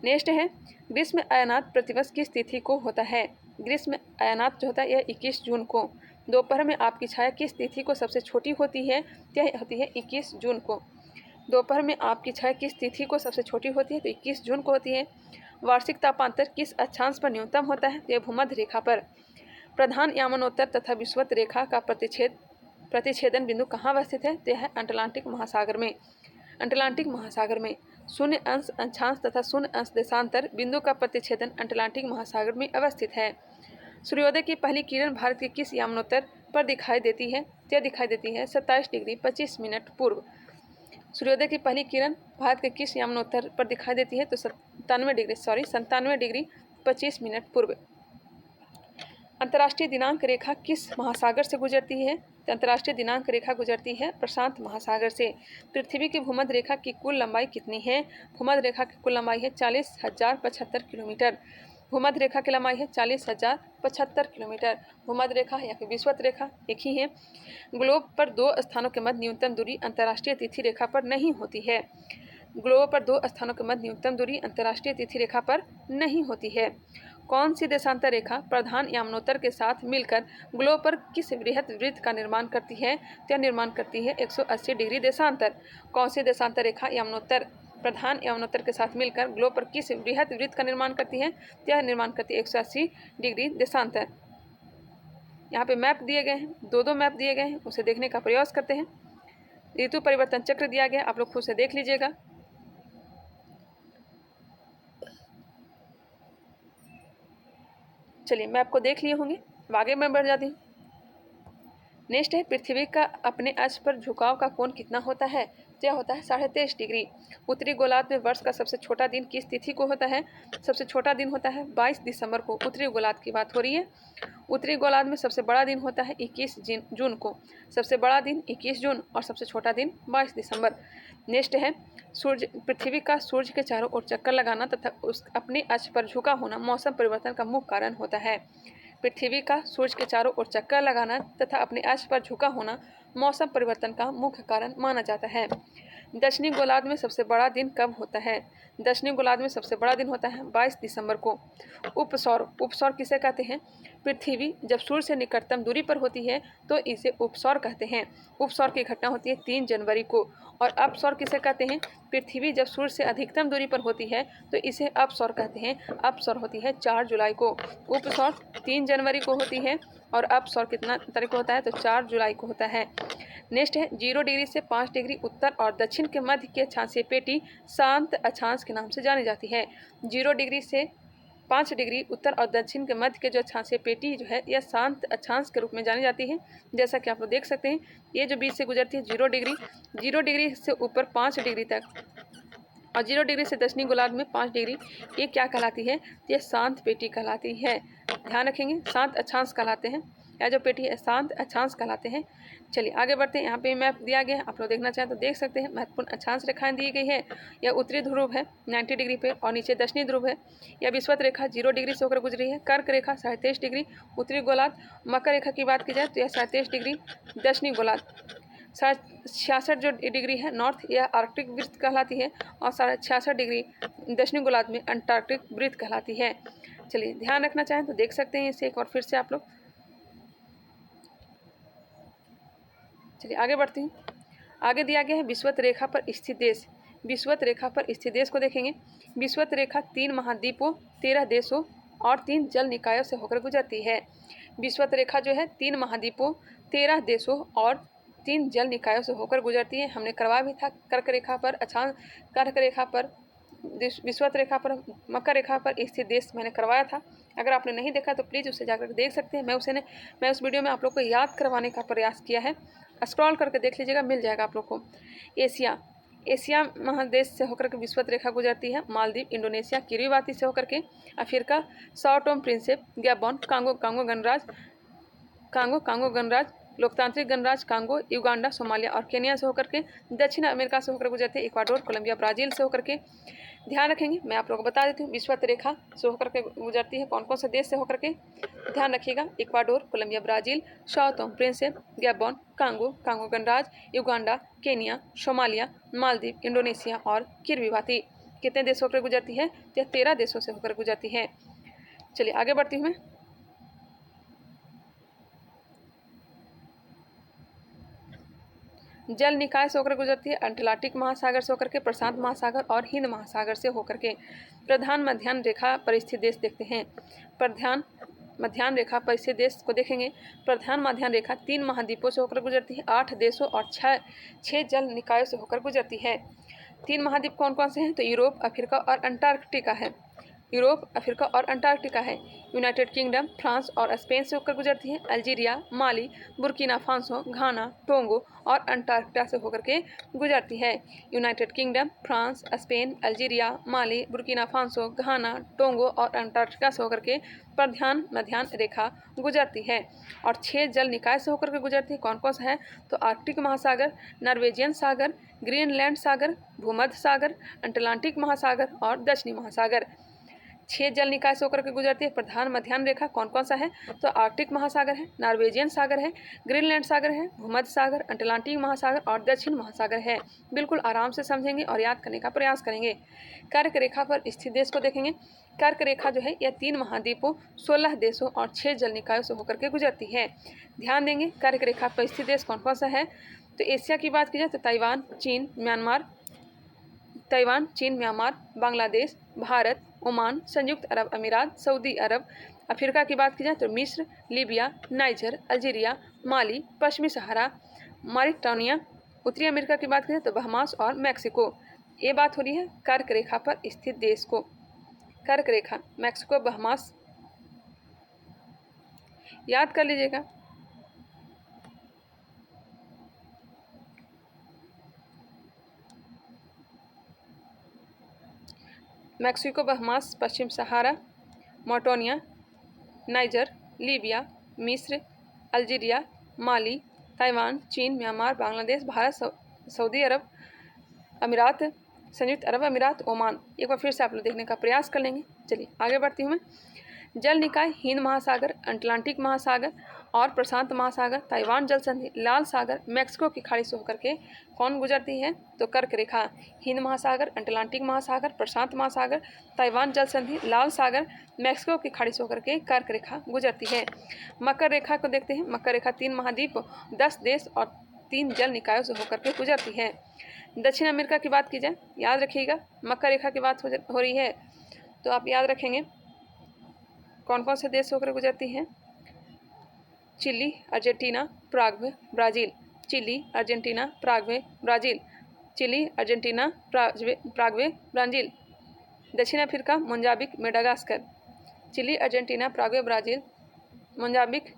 नेक्स्ट है ग्रीष्म अयनात प्रतिवर्ष किस तिथि को होता है? ग्रीष्म अयनात जो होता है यह 21 जून को। दोपहर में आपकी छाया किस तिथि को सबसे छोटी होती है? यह होती है 21 जून को। दोपहर में आपकी छाया किस तिथि को सबसे छोटी होती है? तो 21 जून को होती है। वार्षिक तापांतर किस अक्षांश पर न्यूनतम होता है? तो यह भूमध्य रेखा पर। प्रधान यमनोत्तर तथा विषुवत रेखा का प्रतिच्छेदन बिंदु कहाँ अवस्थित है? तो यह है अटलांटिक महासागर में। अटलांटिक महासागर में 0 अंश अक्षांश तथा 0 अंश देशांतर बिंदु का प्रतिच्छेदन अटलांटिक महासागर में अवस्थित है। सूर्योदय की पहली किरण भारत के किस यमनोत्तर पर दिखाई देती है? यह दिखाई देती है 27 डिग्री 25 मिनट पूर्व। सूर्योदय की पहली किरण भारत के किस यमनोत्तर पर दिखाई देती है? तो 97 डिग्री 25 मिनट पूर्व। अंतर्राष्ट्रीय दिनांक रेखा किस महासागर से गुजरती है? तो अंतर्राष्ट्रीय दिनांक रेखा गुजरती है प्रशांत महासागर से। पृथ्वी की भूमध्य रेखा की कुल लंबाई कितनी है? भूमध्य रेखा की कुल लंबाई है 40,075 किलोमीटर। भूमध्य रेखा की लंबाई है 40,075 किलोमीटर। भूमध्य रेखा या फिर विषुवत रेखा एक ही है। ग्लोब पर 2 स्थानों के मध्य न्यूनतम दूरी अंतर्राष्ट्रीय तिथि रेखा पर नहीं होती है। ग्लोब पर 2 स्थानों के मध्य न्यूनतम दूरी अंतर्राष्ट्रीय तिथि रेखा पर नहीं होती है। कौन सी देशांतर रेखा प्रधान यमनोत्तर के साथ मिलकर ग्लोब पर किस वृहत वृत्त का निर्माण करती है? यह निर्माण करती है 180 डिग्री देशांतर। कौन सी देशांतर रेखा यमनोत्तर प्रधान यमनोत्तर के साथ मिलकर ग्लोब पर किस वृहत वृत्त का निर्माण करती है? यह निर्माण करती है 180 डिग्री देशांतर। यहाँ पे मैप दिए गए हैं, 2 मैप दिए गए हैं, उसे देखने का प्रयास करते हैं। ऋतु परिवर्तन चक्र दिया गया, आप लोग खुद से देख लीजिएगा। चलिए मैप को देख लिए होंगे, आगे मैं बढ़ जाती हूँ। नेक्स्ट है पृथ्वी का अपने अक्ष पर झुकाव का कोण कितना होता है? तो यह होता है 23.5 डिग्री। उत्तरी गोलार्ध में वर्ष का सबसे छोटा दिन किस तिथि को होता है? सबसे छोटा दिन होता है 22 दिसंबर को। उत्तरी गोलार्ध की बात हो रही है। उत्तरी गोलार्ध में सबसे बड़ा दिन होता है 21 जून को। सबसे बड़ा दिन 21 जून और सबसे छोटा दिन 22 दिसंबर। नेक्स्ट है पृथ्वी का सूर्य के चारों ओर चक्कर लगाना तथा उस अपने अक्ष पर झुका होना मौसम परिवर्तन का मुख्य कारण होता है। पृथ्वी का सूर्य के चारों ओर चक्कर लगाना तथा अपने अक्ष पर झुका होना मौसम परिवर्तन का मुख्य कारण माना जाता है। दक्षिणी गोलार्ध में सबसे बड़ा दिन कब होता है? दक्षिणी गोलार्ध में सबसे बड़ा दिन होता है 22 दिसंबर को। उपसौर किसे कहते हैं? पृथ्वी जब सूर्य से निकटतम दूरी पर होती है तो इसे उपसौर कहते हैं। उपसौर की घटना होती है 3 जनवरी को। और अपसौर किसे कहते हैं? पृथ्वी जब सूर्य से अधिकतम दूरी पर होती है तो इसे अपसौर कहते हैं। अपसौर होती है 4 जुलाई को। उपसौर 3 जनवरी को होती है और अपसौर कितना तारीख को होता है? तो 4 जुलाई को होता है। नेक्स्ट है 0 डिग्री से 5 डिग्री उत्तर और दक्षिण के मध्य की अक्षांशीय पेटी शांत अक्षांश के नाम से जानी जाती है। 0 डिग्री से 5 डिग्री उत्तर और दक्षिण के मध्य के जो अक्षांशीय पेटी जो है यह शांत अक्षांश के रूप में जानी जाती है। जैसा कि आप लोग देख सकते हैं, ये जो बीच से गुजरती है 0 डिग्री से ऊपर 5 डिग्री तक और 0 डिग्री से दक्षिणी गोलार्ध में 5 डिग्री, ये क्या कहलाती है? ये शांत पेटी कहलाती है। ध्यान रखेंगे, शांत अक्षांश कहलाते हैं। या जो पेटी है शांत अक्षांश कहलाते हैं। चलिए आगे बढ़ते हैं। यहाँ पे मैप दिया गया है, आप लोग देखना चाहें तो देख सकते हैं। महत्वपूर्ण अक्षांश रेखाएं दी गई है। यह उत्तरी ध्रुव है 90 डिग्री पे और नीचे दक्षिणी ध्रुव है। यह विषुवत रेखा 0 डिग्री से होकर गुजरी है। कर्क रेखा 23.5 डिग्री उत्तरी गोलार्ध। मकर रेखा की बात की जाए तो यह 37 डिग्री दक्षिणी गोलार्ध। 66 जो डिग्री है नॉर्थ, यह आर्कटिक वृत्त कहलाती है और 66 डिग्री दक्षिणी गोलार्ध में अंटार्कटिक वृत्त कहलाती है। चलिए ध्यान रखना चाहें तो देख सकते हैं इसे एक और फिर से आप लोग। चलिए आगे बढ़ते हैं। आगे दिया गया है विषुवत रेखा पर स्थित देश। विषुवत रेखा पर स्थित देश को देखेंगे। विषुवत रेखा 3 महाद्वीपों 13 देशों और 3 जल निकायों से होकर गुजरती है। विषुवत रेखा जो है 3 महाद्वीपों 13 देशों और 3 जल निकायों से होकर गुजरती है। हमने करवा भी था कर्क रेखा पर अक्षांश, कर्क रेखा पर, विषुवत रेखा पर, मकर रेखा पर स्थित देश मैंने करवाया था। अगर आपने नहीं देखा तो प्लीज़ उसे जाकर देख सकते हैं। मैं उस वीडियो में आप लोग को याद करवाने का प्रयास किया है। स्क्रॉल करके देख लीजिएगा, मिल जाएगा आप लोग को। एशिया महादेश से होकर के विषुवत रेखा गुजरती है। मालदीव, इंडोनेशिया, किरीबाती से होकर के Africa, Sao Tome Principe, Gabon, Congo गणराज्य, लोकतांत्रिक गणराज्य कांगो, युगांडा, सोमालिया और केनिया से होकर के दक्षिण अमेरिका से होकर गुजरते हैं। इक्वाडोर, कोलंबिया, ब्राज़ील से होकर के। ध्यान रखेंगे, मैं आप लोगों को बता देती हूँ विषुवत रेखा से होकर के गुजरती है कौन कौन से देश से होकर के। ध्यान रखिएगा, Ecuador, Colombia, Brazil, Sao Tome Principe, Gabon, Congo गणराज्य, Uganda, Kenya, Somalia, Maldives, Indonesia और किरीबाती। कितने देशों होकर गुजरती है? 13 देशों से होकर गुजरती है। चलिए आगे बढ़ती हूँ मैं। जल निकाय से होकर गुजरती है अटलांटिक महासागर से होकर के, प्रशांत महासागर और हिंद महासागर से होकर के। प्रधान मध्याह्न रेखा पर स्थित देश देखते हैं। प्रधान मध्याह्न रेखा पर स्थित देश को देखेंगे। प्रधान मध्याह्न रेखा 3 महाद्वीपों से होकर गुजरती है, 8 देशों और 6 जल निकायों से होकर गुजरती है। 3 महाद्वीप कौन कौन से हैं? तो यूरोप, अफ्रीका और अंटार्कटिका है। यूरोप, अफ्रीका और अंटार्कटिका है। यूनाइटेड किंगडम, फ्रांस और स्पेन से होकर गुजरती है। Algeria, Mali, Burkina Faso, Ghana, Togo और अंटार्कटिका से होकर के गुजरती है। United Kingdom, France, Spain, Algeria, Mali, Burkina Faso, Ghana, Togo और अंटार्कटिका से होकर के प्रधान मध्याह्न रेखा गुजरती है। और 6 जल निकाय से होकर के गुजरती है। कौन कौन सा है? तो आर्कटिक महासागर, नॉर्वेजियन सागर, ग्रीनलैंड सागर, भूमध्य सागर, अटलांटिक महासागर और दक्षिणी महासागर। 6 जल निकाय से होकर के गुजरती है। प्रधान मध्याह्न रेखा कौन कौन सा है? तो आर्कटिक महासागर है, नॉर्वेजियन सागर है, ग्रीनलैंड सागर है, भूमध्य सागर, अटलांटिक महासागर और दक्षिण महासागर है। बिल्कुल आराम से समझेंगे और याद करने का प्रयास करेंगे। कर्क रेखा पर स्थित देश को देखेंगे। कर्क रेखा जो है यह 3 महाद्वीपों 16 देशों और 6 जल निकायों से होकर के गुजरती है। ध्यान देंगे, कर्क रेखा पर स्थित देश कौन कौन सा है? तो एशिया की बात की जाए तो ताइवान, चीन, म्यांमार, बांग्लादेश, भारत, ओमान, संयुक्त अरब अमीरात, सऊदी अरब। अफ्रीका की बात की जाए तो मिस्र, लीबिया, नाइजर, अल्जीरिया, माली, पश्चिमी सहारा, मॉरिटानिया। उत्तरी अमेरिका की बात की जाए तो बहामास और मैक्सिको। ये बात हो रही है कर्क रेखा पर स्थित देश को। कर्क रेखा, मैक्सिको, बहामास, याद कर लीजिएगा। मैक्सिको, बहामास, पश्चिम सहारा, मॉरिटानिया, नाइजर, लीबिया, मिस्र, अल्जीरिया, माली, ताइवान, चीन, म्यांमार, बांग्लादेश, भारत, सऊदी अरब अमीरात, संयुक्त अरब अमीरात, ओमान। एक बार फिर से आप लोग देखने का प्रयास कर लेंगे। चलिए आगे बढ़ती हूँ मैं। जल निकाय हिंद महासागर, अटलांटिक महासागर और प्रशांत महासागर, ताइवान जल संधि, लाल सागर, मैक्सिको की खाड़ी से होकर के कौन गुजरती है? तो कर्क रेखा। हिंद महासागर, अटलांटिक महासागर, प्रशांत महासागर, ताइवान जल संधि, लाल सागर, मैक्सिको की खाड़ी से होकर के कर्क रेखा गुजरती है। मकर रेखा को देखते हैं। मकर रेखा 3 महाद्वीप, 10 देश और 3 जल निकायों से होकर के गुजरती है। दक्षिण अमेरिका की बात की जाए, याद रखिएगा मकर रेखा की बात हो रही है तो आप याद रखेंगे कौन कौन से देश होकर गुजरती हैं? Chile, Argentina, Paraguay, Brazil. Chile, Argentina, Paraguay, Brazil. Chile, Argentina, Paraguay, Brazil. दक्षिण Africa, Mozambique, Madagascar. Chile, Argentina, Paraguay, Brazil, Mozambique,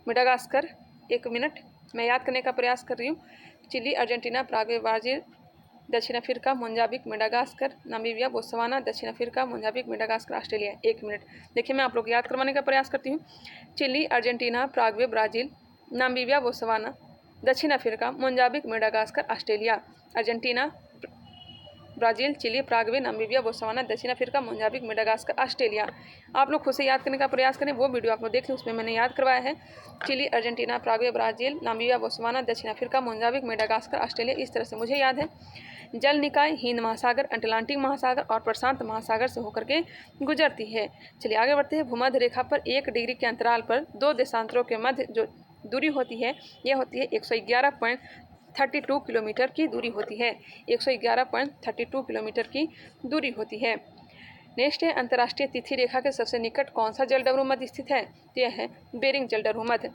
Madagascar. 1 minute, मैं याद करने का प्रयास कर रही हूँ। चिली, अर्जेंटीना, प्राग्वे, ब्राज़ील, दक्षिण Africa, Mozambique, Madagascar, Namibia, Botswana, दक्षिण Africa, Mozambique, Madagascar, Australia. 1 minute. देखिए मैं आप लोग याद करवाने का प्रयास करती हूँ। Chile, Argentina, Paraguay, Brazil, Namibia, Botswana, दक्षिण Africa, Mozambique, Madagascar, Australia. Argentina, Brazil, Chile, Paraguay, Namibia, Botswana, दक्षिण अफ्रीका, मोजाम्बिक, मेडागास्कर, ऑस्ट्रेलिया। आप लोग खुद से याद करने का प्रयास करें, वो वीडियो आप लोग देख लें, उसमें मैंने याद करवाया है। Chile, Argentina, Paraguay, Brazil, Namibia, Botswana, दक्षिण अफ्रीका, मोजाम्बिक, मेडागास्कर, ऑस्ट्रेलिया। इस तरह से मुझे याद है। जल निकाय हिंद महासागर, अटलांटिक महासागर और प्रशांत महासागर से होकर के गुजरती है। चलिए आगे बढ़ते हैं। भूमध्य रेखा पर 1 डिग्री के अंतराल पर 2 देशांतरों के मध्य जो दूरी होती है, यह होती है 111.32 किलोमीटर की दूरी होती है। 111.32 किलोमीटर की दूरी होती है। नेक्स्ट है, अंतर्राष्ट्रीय तिथि रेखा के सबसे निकट कौन सा जलडमरू मध्य स्थित है? तो यह है बेरिंग जलडमरू मध्य।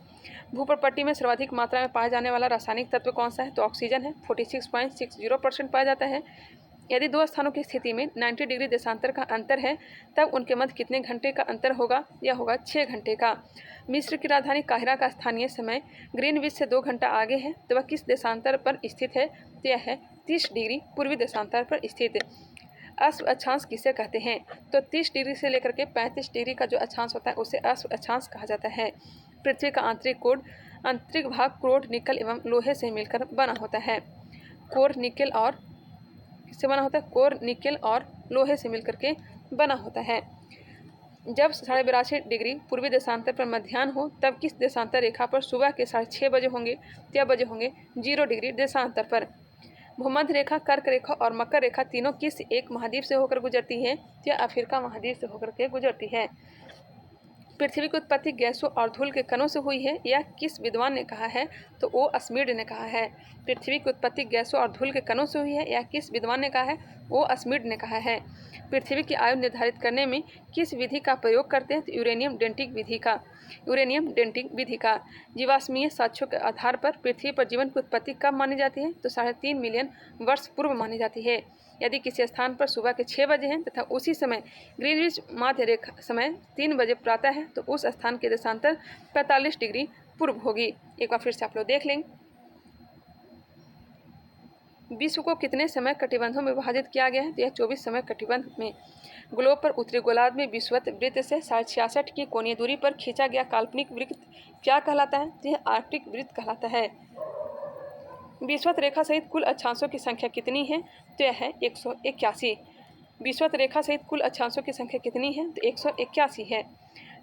भूप्रपट्टी में सर्वाधिक मात्रा में पाया जाने वाला रासायनिक तत्व कौन सा है? तो ऑक्सीजन है, 46.60% पाया जाता है। यदि 2 स्थानों की स्थिति में 90 डिग्री देशांतर का अंतर है, तब उनके मध्य कितने घंटे का अंतर होगा? यह होगा 6 घंटे का। मिस्र की राजधानी काहिरा का स्थानीय समय ग्रीनविच से 2 घंटा आगे है, तो वह किस देशांतर पर स्थित है? तो यह है 30 डिग्री पूर्वी देशांतर पर स्थित। अश्व अक्षांश किसे कहते हैं? तो 30 डिग्री से लेकर के 35 डिग्री का जो अक्षांश होता है उसे अश्व अक्षांश कहा जाता है। पृथ्वी का आंतरिक भाग क्रोड, निकल एवं लोहे से मिलकर बना होता है। कोर, निकल और किससे बना होता है? कोर, निकल और लोहे से मिलकर के बना होता है। जब 82.5 डिग्री पूर्वी देशांतर पर मध्याह्न हो, तब किस देशांतर रेखा पर सुबह के 6:30 बजे होंगे? क्या बजे होंगे? 0 डिग्री देशांतर पर। भूमध्य रेखा, कर्क रेखा और मकर रेखा तीनों किस एक महाद्वीप से होकर गुजरती है? या अफ्रीका महाद्वीप से होकर के गुजरती है। पृथ्वी की उत्पत्ति गैसों और धूल के कणों से हुई है, यह किस विद्वान ने कहा है? तो ओ स्मिड ने कहा है। पृथ्वी की उत्पत्ति गैसों और धूल के कणों से हुई है, यह किस विद्वान ने कहा है? ओ स्मिड ने कहा है। पृथ्वी की आयु निर्धारित करने में किस विधि का प्रयोग करते हैं? तो यूरेनियम डेटिंग विधि का। जीवाश्मीय साक्ष्यों के आधार पर पृथ्वी पर जीवन की उत्पत्ति कब मानी जाती है? तो 3.5 मिलियन वर्ष पूर्व मानी जाती है। यदि किसी स्थान पर सुबह के 6 बजे हैं तथा उसी समय ग्रीनविच मध्य रेखा समय 3 बजे प्रातः है, तो उस स्थान के देशांतर 45 डिग्री पूर्व होगी। एक बार फिर से आप लोग देख लेंगे। विश्व को कितने समय कटिबंधों में विभाजित किया गया है? तो यह 24 समय कटिबंध में। ग्लोब पर उत्तरी गोलार्ध में विषुवत वृत्त से 66 की कोणीय दूरी पर खींचा गया काल्पनिक वृत्त क्या कहलाता है? तो यह आर्कटिक वृत्त कहलाता है। विषुवत रेखा सहित कुल अक्षांशों की संख्या कितनी है? तो यह है 181। विषुवत रेखा सहित कुल अक्षांशों की संख्या कितनी है? तो 181 है।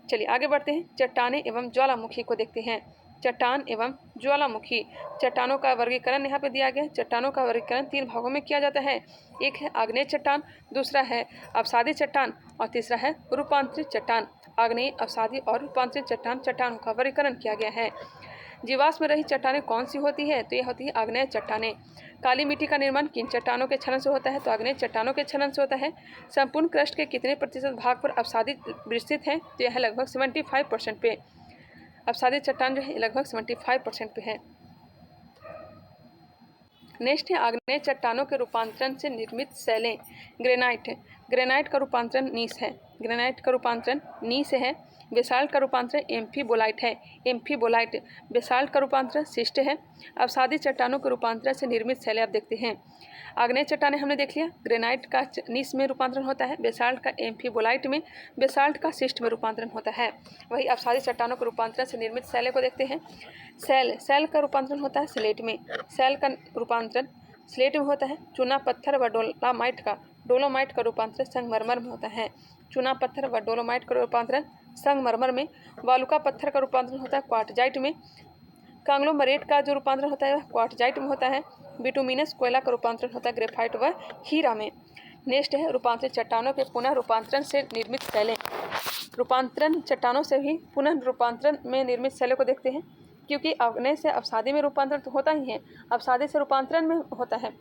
चलिए आगे बढ़ते हैं। चट्टानें एवं ज्वालामुखी को देखते हैं। चट्टान एवं ज्वालामुखी। चट्टानों का वर्गीकरण यहाँ पे दिया गया है। चट्टानों का वर्गीकरण 3 भागों में किया जाता है। एक है आग्नेय चट्टान, दूसरा है अवसादी चट्टान और तीसरा है रूपांतरित चट्टान। आग्नेय, अवसादी और रूपांतरित चट्टानों का वर्गीकरण किया गया है। जीवाश्म में रही चट्टानें कौन सी होती है? तो यह होती है आग्नेय चट्टानें। काली मिट्टी का निर्माण किन चट्टानों के छलन से होता है? तो आग्नेय चट्टानों के छलन से होता है। संपूर्ण क्रस्ट के कितने प्रतिशत भाग पर अवसादी विस्तृत है? तो यह लगभग 75% पे। अवसादी चट्टान जो है लगभग 75% पे है। नेक्स्ट है आग्नेय चट्टानों के रूपांतरण से निर्मित शैलें। ग्रेनाइट का रूपांतरण नीस है। ग्रेनाइट का रूपांतरण नीस है। बेसाल्ट का रूपांतरण एम्फीबोलाइट है। एम्फीबोलाइट। बेसाल्ट का रूपांतरण शिस्ट है। अवसादी चट्टानों के रूपांतरण से निर्मित शैलें आप देखते हैं। आग्नेय चट्टानें हमने देख लिया। ग्रेनाइट का नीस में रूपांतरण होता है। बेसाल्ट का एम्फीबोलाइट में, बेसाल्ट का शिस्ट में रूपांतरण होता है। वही अवसादी चट्टानों के रूपांतरण से निर्मित शैलें को देखते हैं। सेल का रूपांतरण होता है स्लेट में। सेल का रूपांतरण स्लेट में होता है। चूना पत्थर व डोलोमाइट का रूपांतरण संगमरमर में होता है। चूना पत्थर व डोलोमाइट का रूपांतरण संगमरमर में। वालुका पत्थर का रूपांतरण होता है क्वार्टजाइट में। कांग्लोमरेट का जो रूपांतरण होता है वह क्वार्टजाइट में होता है। बिटुमिनस कोयला का रूपांतरण होता है ग्रेफाइट व हीरा में। नेक्स्ट है रूपांतरित चट्टानों के पुनः रूपांतरण से निर्मित शैलें। रूपांतरण चट्टानों से ही पुनः रूपांतरण में निर्मित शैलें को देखते हैं, क्योंकि आग्नेय से अवसादी में रूपांतरण तो होता ही है, अवसादी से रूपांतरण में होता है,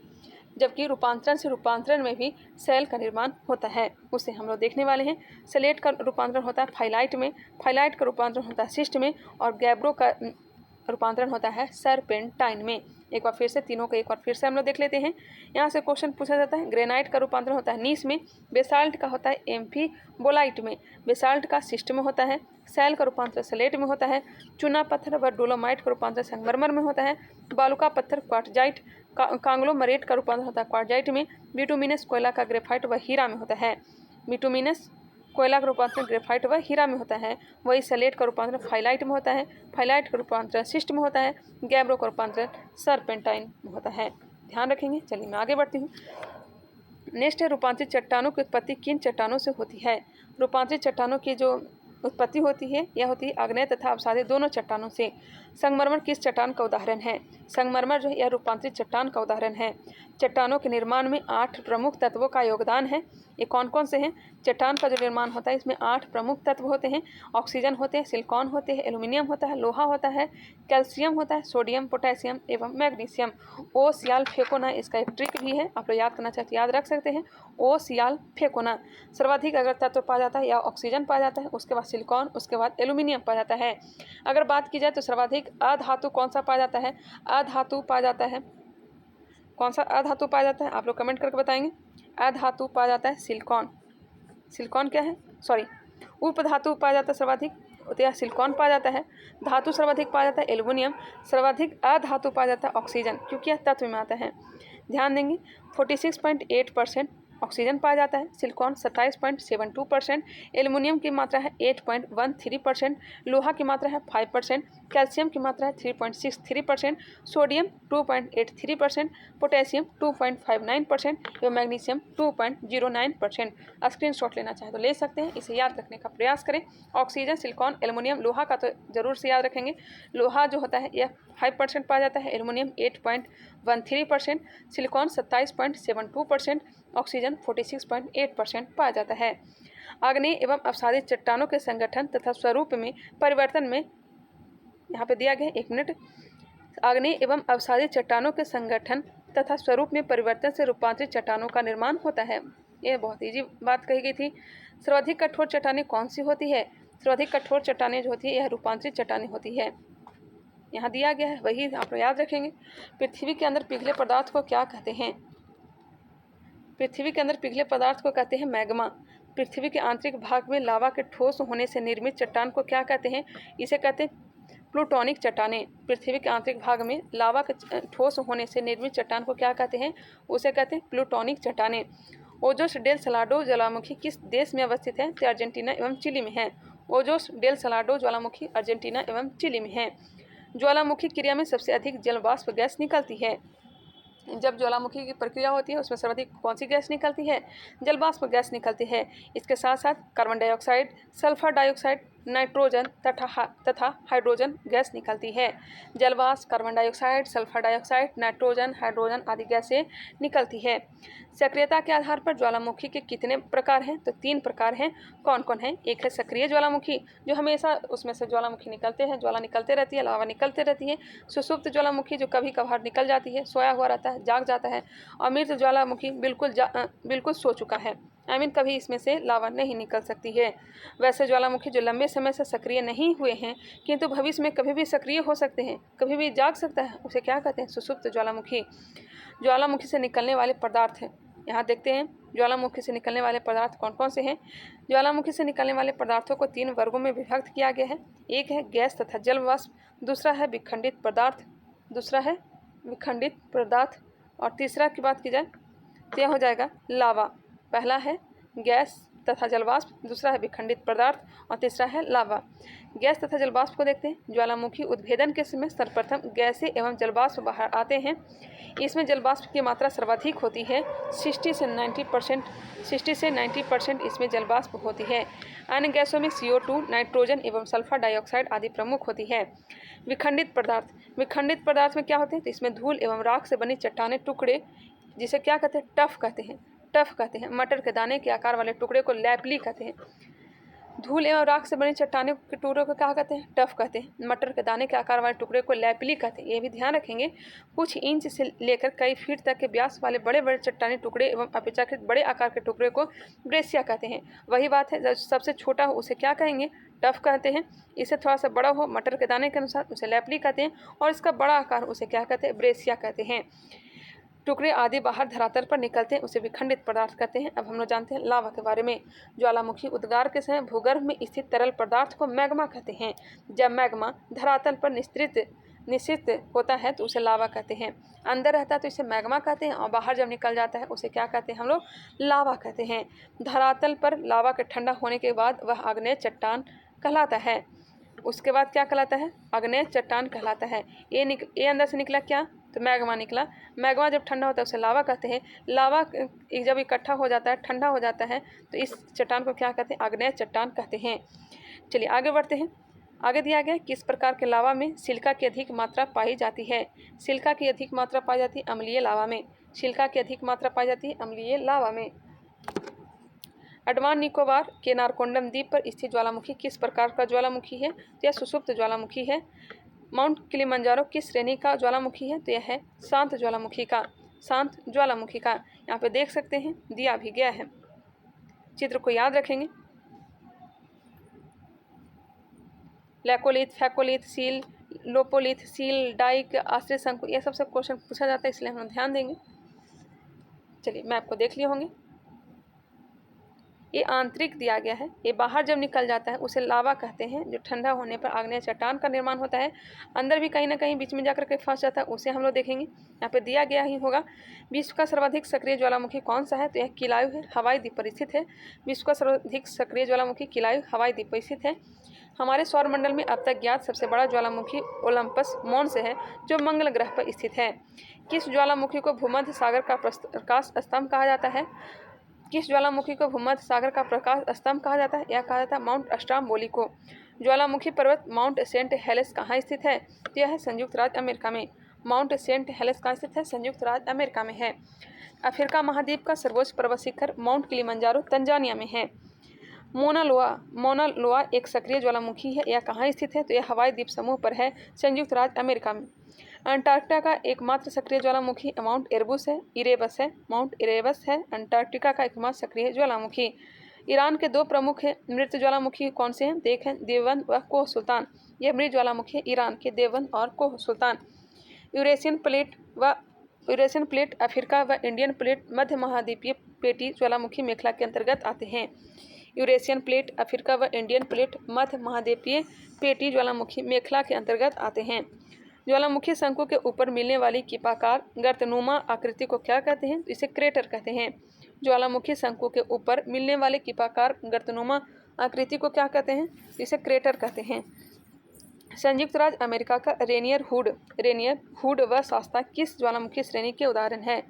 जबकि रूपांतरण से रूपांतरण में भी सेल का निर्माण होता है। उसे हम लोग देखने वाले हैं। स्लेट का रूपांतरण होता है फाइलाइट में। फाइलाइट का रूपांतरण होता है सिस्ट में। और गैब्रो का रूपांतरण होता है सरपेंटाइन में। एक बार फिर से तीनों को एक बार फिर से हम लोग देख लेते हैं। यहाँ से क्वेश्चन पूछा जाता है। ग्रेनाइट का रूपांतरण होता है नीस में। बेसाल्ट का होता है एम्फीबोलाइट में। बेसाल्ट का सिस्ट में होता है। सेल का रूपांतरण स्लेट में होता है। चूना पत्थर व डोलोमाइट का रूपांतरण संगमरमर में होता है। बालुका पत्थर क्वार्टजाइट कांग्लोमरेट का रूपांतरण होता है क्वार्जाइट में। बिटुमिनस कोयला का ग्रेफाइट व हीरा में होता है। बिटुमिनस कोयला का रूपांतरण ग्रेफाइट व हीरा में होता है। वही सलेट का रूपांतरण फाइलाइट में होता है। फाइलाइट का रूपांतरण सिस्ट में होता है। गैब्रो का रूपांतरण सरपेंटाइन में होता है। ध्यान रखेंगे। चलिए मैं आगे बढ़ती हूँ। नेक्स्ट है रूपांतरित चट्टानों की उत्पत्ति किन चट्टानों से होती है। रूपांतरित चट्टानों की जो उत्पत्ति होती है यह होती है आग्नेय तथा अवसादी दोनों चट्टानों से। संगमरमर किस चट्टान का उदाहरण है। संगमरमर जो है यह रूपांतरित चट्टान का उदाहरण है। चट्टानों के निर्माण में 8 प्रमुख तत्वों का योगदान है। ये कौन कौन से हैं। चट्टान का जो निर्माण होता है इसमें 8 प्रमुख तत्व होते हैं। ऑक्सीजन होते हैं, सिलिकॉन होते हैं, एल्यूमिनियम होता है, लोहा होता है, कैल्शियम होता है, सोडियम, पोटेशियम एवं मैग्नीशियम। ओ सियाल फेकोना इसका एक ट्रिक भी है, आप लोग याद करना चाहते याद रख सकते हैं। ओ सियाल फेकोना सर्वाधिक अगर तत्व पाया जाता है या ऑक्सीजन पाया जाता है, उसके बाद सिलिकॉन, उसके बाद एल्यूमिनियम पाया जाता है। अगर बात की जाए तो सर्वाधिक अधातु कौन सा पाया जाता है। अधातु पाया जाता है, कौन सा अधातु पाया जाता है आप लोग कमेंट करके बताएंगे। अधातु पाया जाता है सिलिकॉन। सिलिकॉन क्या है, सॉरी, उपधातु पाया जाता है सर्वाधिक, तो यह सिलिकॉन पाया जाता है। धातु सर्वाधिक पाया जाता है एल्यूमिनियम। सर्वाधिक अधातु पाया जाता है ऑक्सीजन, क्योंकि यह तत्व में आता है। ध्यान देंगे 46.8% ऑक्सीजन पाया जाता है। सिलिकॉन 27.72%। एल्यूमिनियम की मात्रा है 8.13%। लोहा की मात्रा है 5%। कैल्शियम की मात्रा है 3.63%। सोडियम 2.83%। पोटेशियम 2.59% एवं मैग्नीशियम 2.09%। स्क्रीनशॉट लेना चाहे तो ले सकते हैं, इसे याद रखने का प्रयास करें। ऑक्सीजन, सिलिकॉन, एल्यूमिनियम, लोहा का तो जरूर से याद रखेंगे। लोहा जो होता है यह 5% पाया जाता है। एल्यूमिनियम 8.13%। सिलिकॉन 27.72%। ऑक्सीजन 46.8% पाया जाता है। आग्नेय एवं अवसादी चट्टानों के संगठन तथा स्वरूप में परिवर्तन में यहाँ पे दिया गया 1 मिनट। आग्नेय एवं अवसादी चट्टानों के संगठन तथा स्वरूप में परिवर्तन से रूपांतरित चट्टानों का निर्माण होता है। यह बहुत ईजी बात कही गई थी। सर्वाधिक कठोर चट्टानें कौन सी होती है। सर्वाधिक कठोर चट्टानें जो होती है यह रूपांतरित चट्टानें होती है। यहाँ दिया गया है वही आप लोग याद रखेंगे। पृथ्वी के अंदर पिघले पदार्थ को क्या कहते हैं। पृथ्वी के अंदर पिघले पदार्थ को कहते हैं मैग्मा। पृथ्वी के आंतरिक भाग में लावा के ठोस होने से निर्मित चट्टान को क्या कहते हैं। इसे कहते हैं प्लूटोनिक चट्टानें। पृथ्वी के आंतरिक भाग में लावा के ठोस होने से निर्मित चट्टान को क्या कहते हैं, उसे कहते हैं प्लूटोनिक चट्टानें। ओजोस डेल सलाडो ज्वालामुखी किस देश में अवस्थित है, तो अर्जेंटीना एवं चिली में है। ओजोस डेल सलाडो ज्वालामुखी अर्जेंटीना एवं चिली में है। ज्वालामुखी क्रिया में सबसे अधिक जलवाष्प गैस निकलती है। जब ज्वालामुखी की प्रक्रिया होती है उसमें सर्वाधिक कौन सी गैस निकलती है, जलवाष्प गैस निकलती है। इसके साथ साथ carbon dioxide, sulphur dioxide, nitrogen तथा हाइड्रोजन गैस निकलती है। जलवाष्प, carbon dioxide, sulphur dioxide, nitrogen, hydrogen आदि गैसें निकलती है। सक्रियता के आधार पर ज्वालामुखी के कितने प्रकार हैं, तो 3 प्रकार हैं। कौन कौन है। एक है सक्रिय ज्वालामुखी, जो हमेशा उसमें से ज्वालामुखी निकलते हैं, ज्वाला निकलते रहती है, लावा निकलते रहती है। सुसुप्त ज्वालामुखी जो कभी कभार निकल जाती है, सोया हुआ रहता है, जाग जाता है। और मृत ज्वालामुखी बिल्कुल सो चुका है, कभी इसमें से लावा नहीं निकल सकती है। वैसे ज्वालामुखी जो लंबे समय से सक्रिय नहीं हुए हैं किंतु भविष्य में कभी भी सक्रिय हो सकते हैं, कभी भी जाग सकता है, उसे क्या कहते हैं, सुसुप्त ज्वालामुखी। ज्वालामुखी से निकलने वाले पदार्थ हैं, यहाँ देखते हैं ज्वालामुखी से निकलने वाले पदार्थ कौन कौन से हैं। ज्वालामुखी से निकलने वाले पदार्थों को 3 वर्गों में विभक्त किया गया है। एक है गैस तथा जल वाष्प, दूसरा है विखंडित पदार्थ, और तीसरा की बात की जाए तो यह हो जाएगा लावा। पहला है गैस तथा जलवाष्प, दूसरा है विखंडित पदार्थ और तीसरा है लावा। गैस तथा जलवाष्प को देखते हैं। ज्वालामुखी उद्भेदन के समय सर्वप्रथम गैसें एवं जलवाष्प बाहर आते हैं। इसमें जलवाष्प की मात्रा सर्वाधिक होती है, 60 से 90% इसमें जलवाष्प होती है। अन्य गैसों में CO2, नाइट्रोजन एवं सल्फर डाइऑक्साइड आदि प्रमुख होती है। विखंडित पदार्थ में क्या होते हैं, तो इसमें धूल एवं राख से बनी चट्टाने टुकड़े, जिसे क्या कहते हैं, टफ कहते हैं। मटर के दाने के आकार वाले टुकड़े को लैपली कहते हैं। धूल एवं राख से बने चट्टानों के टुकड़े को क्या कहते हैं, टफ कहते हैं। मटर के दाने के आकार वाले टुकड़े को लैपली कहते हैं। ये भी ध्यान रखेंगे। कुछ इंच से लेकर कई फीट तक के व्यास वाले बड़े बड़े चट्टानी टुकड़े एवं अपेक्षाकृत बड़े आकार के टुकड़े को ब्रेसिया कहते हैं। वही बात है, जब सबसे छोटा हो उसे क्या कहेंगे, टफ कहते हैं। इससे थोड़ा सा बड़ा हो मटर के दाने के अनुसार उसे लैपली कहते हैं, और इसका बड़ा आकार उसे क्या कहते हैं, ब्रेसिया कहते हैं। टुकड़े आदि बाहर धरातल पर निकलते हैं, उसे विखंडित पदार्थ कहते हैं। अब हम लोग जानते हैं लावा के बारे में। ज्वालामुखी उद्गार के समय भूगर्भ में स्थित तरल पदार्थ को मैग्मा कहते हैं। जब मैग्मा धरातल पर निस्तृत निश्चित होता है तो उसे लावा कहते हैं। अंदर रहता है तो इसे मैग्मा कहते हैं और बाहर जब निकल जाता है उसे क्या कहते हैं हम लोग? लावा कहते हैं। धरातल पर लावा के ठंडा होने के बाद वह आग्नेय चट्टान कहलाता है। उसके बाद क्या कहलाता है? आग्नेय चट्टान कहलाता है। ये अंदर से निकला क्या? तो मैग्मा निकला। मैग्मा जब ठंडा होता है उसे लावा कहते हैं। लावा जब इकट्ठा हो जाता है, ठंडा हो जाता है, तो इस चट्टान को क्या कहते हैं? आग्नेय चट्टान कहते हैं। चलिए आगे बढ़ते हैं। आगे दिया गया किस प्रकार के लावा में सिलिका की अधिक मात्रा पाई जाती है? सिलिका की अधिक मात्रा पाई जाती है अम्लीय लावा में। सिलिका की अधिक मात्रा पाई जाती है अम्लीय लावा में। अंडमान निकोबार के नारकोंडम द्वीप पर स्थित ज्वालामुखी किस प्रकार का ज्वालामुखी है? तो यह सुषुप्त ज्वालामुखी है। माउंट किलिमंजारो किस श्रेणी का ज्वालामुखी है? तो यह है शांत ज्वालामुखी का। शांत ज्वालामुखी का यहाँ पे देख सकते हैं, दिया भी गया है। चित्र को याद रखेंगे। Laccolith, phacolith, sill, lopolith, sill, dyke, आश्रय शंकु, यह सबसे क्वेश्चन पूछा जाता है, इसलिए हम ध्यान देंगे। चलिए मैप को देख लिए होंगे। ये आंतरिक दिया गया है। ये बाहर जब निकल जाता है उसे लावा कहते हैं, जो ठंडा होने पर आग्नेय चट्टान का निर्माण होता है। अंदर भी कहीं ना कहीं बीच में जाकर के फंस जाता है, उसे हम लोग देखेंगे। यहाँ पे दिया गया ही होगा। विश्व का सर्वाधिक सक्रिय ज्वालामुखी कौन सा है? तो यह किलायु है, हवाई द्वीप पर स्थित है। विश्व का सर्वाधिक सक्रिय ज्वालामुखी किलायु हवाई द्वीप पर स्थित है। हमारे सौरमंडल में अब तक ज्ञात सबसे बड़ा ज्वालामुखी ओलंपस मॉन्स है, जो मंगल ग्रह पर स्थित है। किस ज्वालामुखी को भूमध्य सागर का प्रकाश स्तंभ कहा जाता है? किस ज्वालामुखी को भूमध्य सागर का प्रकाश स्तंभ कहा जाता है? यह कहा जाता है माउंट स्ट्रोम्बोली को। ज्वालामुखी पर्वत माउंट सेंट हेलेस कहाँ स्थित है? तो यह है संयुक्त राज्य अमेरिका में। माउंट सेंट हेलेस कहाँ स्थित है? संयुक्त राज्य अमेरिका में है। अफ्रीका महाद्वीप का सर्वोच्च पर्वत शिखर माउंट किलिमंजारो तंजानिया में है। मोना लोआ एक सक्रिय ज्वालामुखी है। यह कहाँ स्थित है? तो यह हवाई द्वीप समूह पर है, संयुक्त राज्य अमेरिका में। अंटार्कटिका का एकमात्र सक्रिय ज्वालामुखी माउंट एरबस है। माउंट इरेबस है अंटार्कटिका का एकमात्र सक्रिय ज्वालामुखी। ईरान के दो प्रमुख मृत ज्वालामुखी कौन से हैं? देखें, देवबंद व कोह सुल्तान। यह मृत ज्वालामुखी ईरान के देवबंद और कोह सुल्तान। यूरेशियन प्लेट अफ्रीका व इंडियन प्लेट मध्य महाद्वीपीय पेटी ज्वालामुखी मेखला के अंतर्गत आते हैं। यूरेशियन प्लेट अफ्रीका व इंडियन प्लेट मध्य महाद्वीपीय पेटी ज्वालामुखी मेखला के अंतर्गत आते हैं। ज्वालामुखी शंकु के ऊपर मिलने वाली कीपाकार गर्तनुमा आकृति को क्या कहते हैं? इसे क्रेटर कहते हैं। ज्वालामुखी शंकु के ऊपर मिलने वाले कीपाकार गर्तनुमा आकृति को क्या कहते हैं? इसे क्रेटर कहते हैं। संयुक्त राज्य अमेरिका का रेनियर हुड व शास्ता किस ज्वालामुखी श्रेणी के उदाहरण है?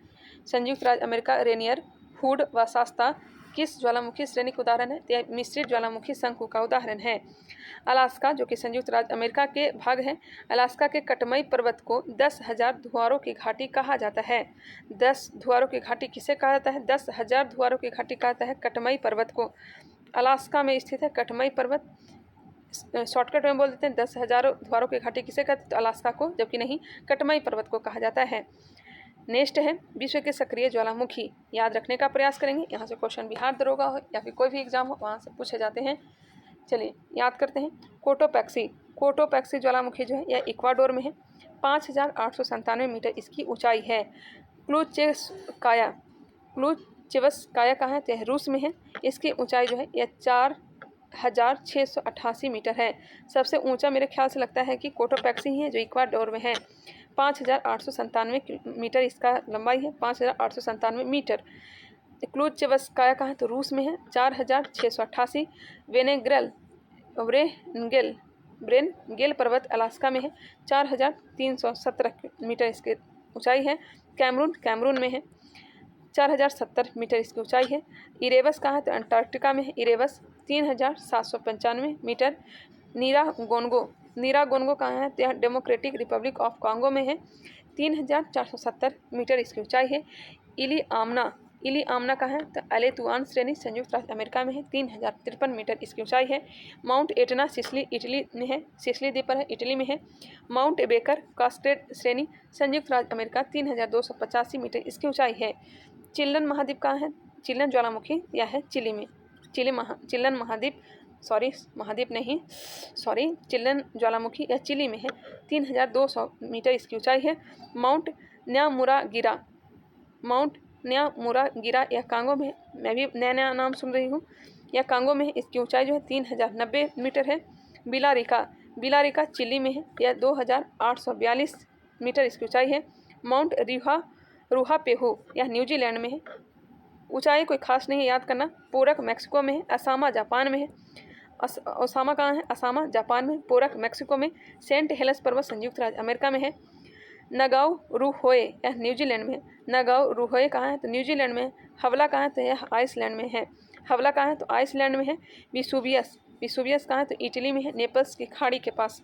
संयुक्त राज्य अमेरिका रेनियर हुड व शास्ता किस ज्वालामुखी श्रेणी का उदाहरण है? यह मिश्रित ज्वालामुखी शंकु का उदाहरण है। अलास्का, जो कि संयुक्त राज्य अमेरिका के भाग है, अलास्का के कटमई पर्वत को 10,000 धुआरों की घाटी कहा जाता है। 10 धुआरों की घाटी किसे कहा जाता है? 10,000 धुआरों की घाटी कहा जाता है कटमई पर्वत को। अलास्का में स्थित है कटमई पर्वत। शॉर्टकट में बोल देते हैं 10,000 धुआरों की घाटी किसे कहते हैं? तो अलास्का को, जबकि नहीं, कटमई पर्वत को कहा जाता है। नेक्स्ट है विश्व के सक्रिय ज्वालामुखी। याद रखने का प्रयास करेंगे, यहाँ से क्वेश्चन बिहार दरोगा हो या फिर कोई भी एग्जाम हो, वहाँ से पूछे जाते हैं। चलिए याद करते हैं। कोटोपैक्सी ज्वालामुखी जो है यह इक्वाडोर में है। 5,897 मीटर इसकी ऊंचाई है। क्लूचेवस्काया कहाँ है? तो यह रूस में है। इसकी ऊंचाई जो है यह 4,688 मीटर है। सबसे ऊंचा मेरे ख्याल से लगता है कि कोटोपैक्सी ही है, जो इक्वाडोर में है। 5,897 मीटर इसका लंबाई है, 5,897 मीटर। क्लूचेवस्काया कहाँ है? तो रूस में है। 4,688। ब्रेनगेल पर्वत अलास्का में है। 4,317 मीटर इसकी ऊंचाई है। कैमरून में है। 4,070 मीटर इसकी ऊंचाई है। इरेबस कहाँ है? तो अंटार्कटिका में है। Erebus 3,795 metre. नीरागोंगो कहाँ है? तो यह डेमोक्रेटिक रिपब्लिक ऑफ कांगो में है। 3,470 मीटर इसकी ऊंचाई है। इली आमना कहाँ है? तो अलेतुआन श्रेणी संयुक्त राज्य अमेरिका में है। 3,053 मीटर इसकी ऊंचाई है। माउंट एटना सिसिली इटली में है, सिसिली द्वीप पर है, इटली में है। माउंट बेकर कास्केड श्रेणी संयुक्त राज्य अमेरिका 3,285 मीटर इसकी ऊंचाई है। चिल्लन महाद्वीप कहाँ है? चिल्लन ज्वालामुखी यह है चिली में। चिल्लन ज्वालामुखी यह चिली में है। 3,200 मीटर इसकी ऊंचाई है। माउंट न्यामुरागिरा यह कांगो में है। मैं भी नया नाम सुन रही हूँ। यह कांगो में है। इसकी ऊंचाई जो है 3,090 मीटर है। बिलारिका चिली में है, यह 2842 मीटर इसकी ऊंचाई है। माउंट रुहापेहू यह न्यूजीलैंड में है, ऊंचाई कोई खास नहीं है याद करना। पोरक मैक्सिको में है। असामा जापान में है। ओसामा कहाँ है? असामा जापान में। पोरक मैक्सिको में। सेंट हेलेस पर्वत संयुक्त राज्य अमेरिका में है। नगाउ रूहोए यह न्यूजीलैंड में है। नगाउ रूहोए कहाँ है? तो न्यूजीलैंड में है। हवला कहाँ है? तो यह आइसलैंड में है। हवला कहाँ है? तो आइसलैंड में है। विसुवियस कहाँ है? तो इटली में है, नेपल्स की खाड़ी के पास,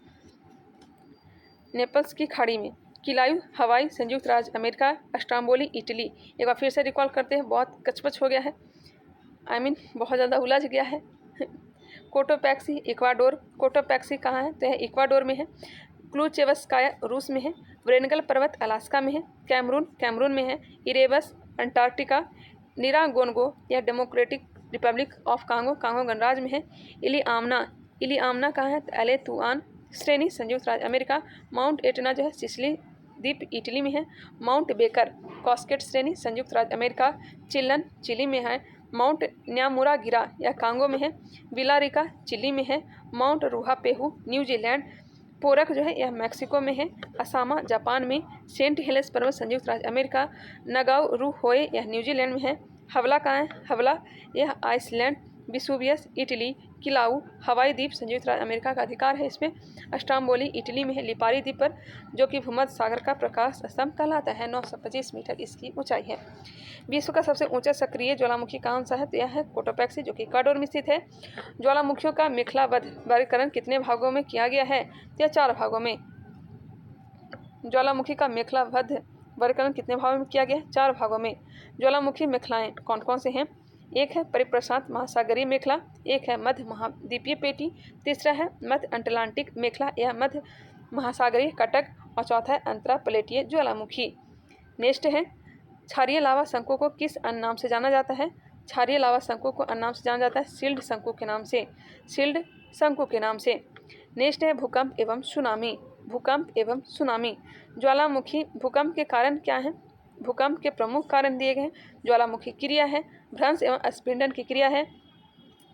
नेपल्स की खाड़ी में। किलायू हवाई संयुक्त राज्य अमेरिका। अस्ट्राम्बोली इटली। एक बार फिर से रिकॉल करते हैं, बहुत कचपच हो गया है, बहुत ज़्यादा उलझ गया है। Cotopaxi Ecuador. कोटोपैक्सी कहाँ है? तो यह इक्वाडोर में है। क्लूचेवस्काया रूस में है। व्रेनगल पर्वत अलास्का में है। कैमरून में है। Erebus Antarctica. निरागोनगो यह डेमोक्रेटिक रिपब्लिक ऑफ कांगो गणराज्य में है। इलिआमना कहाँ है? तो एलेतुआन श्रेणी संयुक्त राज्य अमेरिका। माउंट एटना जो है सिसिली द्वीप इटली में है। माउंट बेकर कॉस्केट श्रेणी संयुक्त राज्य अमेरिका, चिल्लन चिली में है। माउंट न्यामुरागिरा यह कांगो में है। विलारिका चिली में है। Mount रुहापेहू New Zealand. पोरक जो है यह मैक्सिको में है। असामा जापान में। सेंट हेलेस पर्वत संयुक्त राज्य अमेरिका। नगाउ रूहोए यह न्यूजीलैंड में है। हवला कहाँ है? हवला यह आइसलैंड। Vesuvius Italy. किलाउ हवाई द्वीप संयुक्त राज्य अमेरिका का अधिकार है इसमें। अस्ट्राम्बोली इटली में है, लिपारी द्वीप पर, जो कि भूमध्य सागर का प्रकाश स्तंभ कहलाता है। 925 मीटर इसकी ऊंचाई है। विश्व का सबसे ऊंचा सक्रिय ज्वालामुखी कौन सा है? तो यह है कोटोपैक्सी, जो कि इक्वाडोर में स्थित है। ज्वालामुखियों का मेखलाबद्ध वर्गीकरण कितने भागों में किया गया है? तो यह 4 भागों में। ज्वालामुखी का मेखलाबद्ध वर्गीकरण कितने भागों में किया गया है? 4 भागों में। ज्वालामुखी मेखलाएं कौन कौन से हैं? एक है परिप्रशांत महासागरीय मेखला, एक है मध्य महाद्वीपीय पेटी, तीसरा है मध्य अटलांटिक मेखला या मध्य महासागरीय कटक, और चौथा है अंतरा प्लेटीय ज्वालामुखी। नेक्स्ट है क्षारीय लावा शंकु को किस अन्य नाम से जाना जाता है? क्षारीय लावा शंकु को अन्य नाम से जाना जाता है शील्ड शंकु के नाम से, शील्ड शंकु के नाम से। नेक्स्ट है भूकंप एवं सुनामी। भूकंप एवं सुनामी। ज्वालामुखी भूकंप के कारण क्या है? भूकंप के प्रमुख कारण दिए गए हैं। ज्वालामुखी क्रिया है, भ्रंश एवं स्पिंडन की क्रिया है,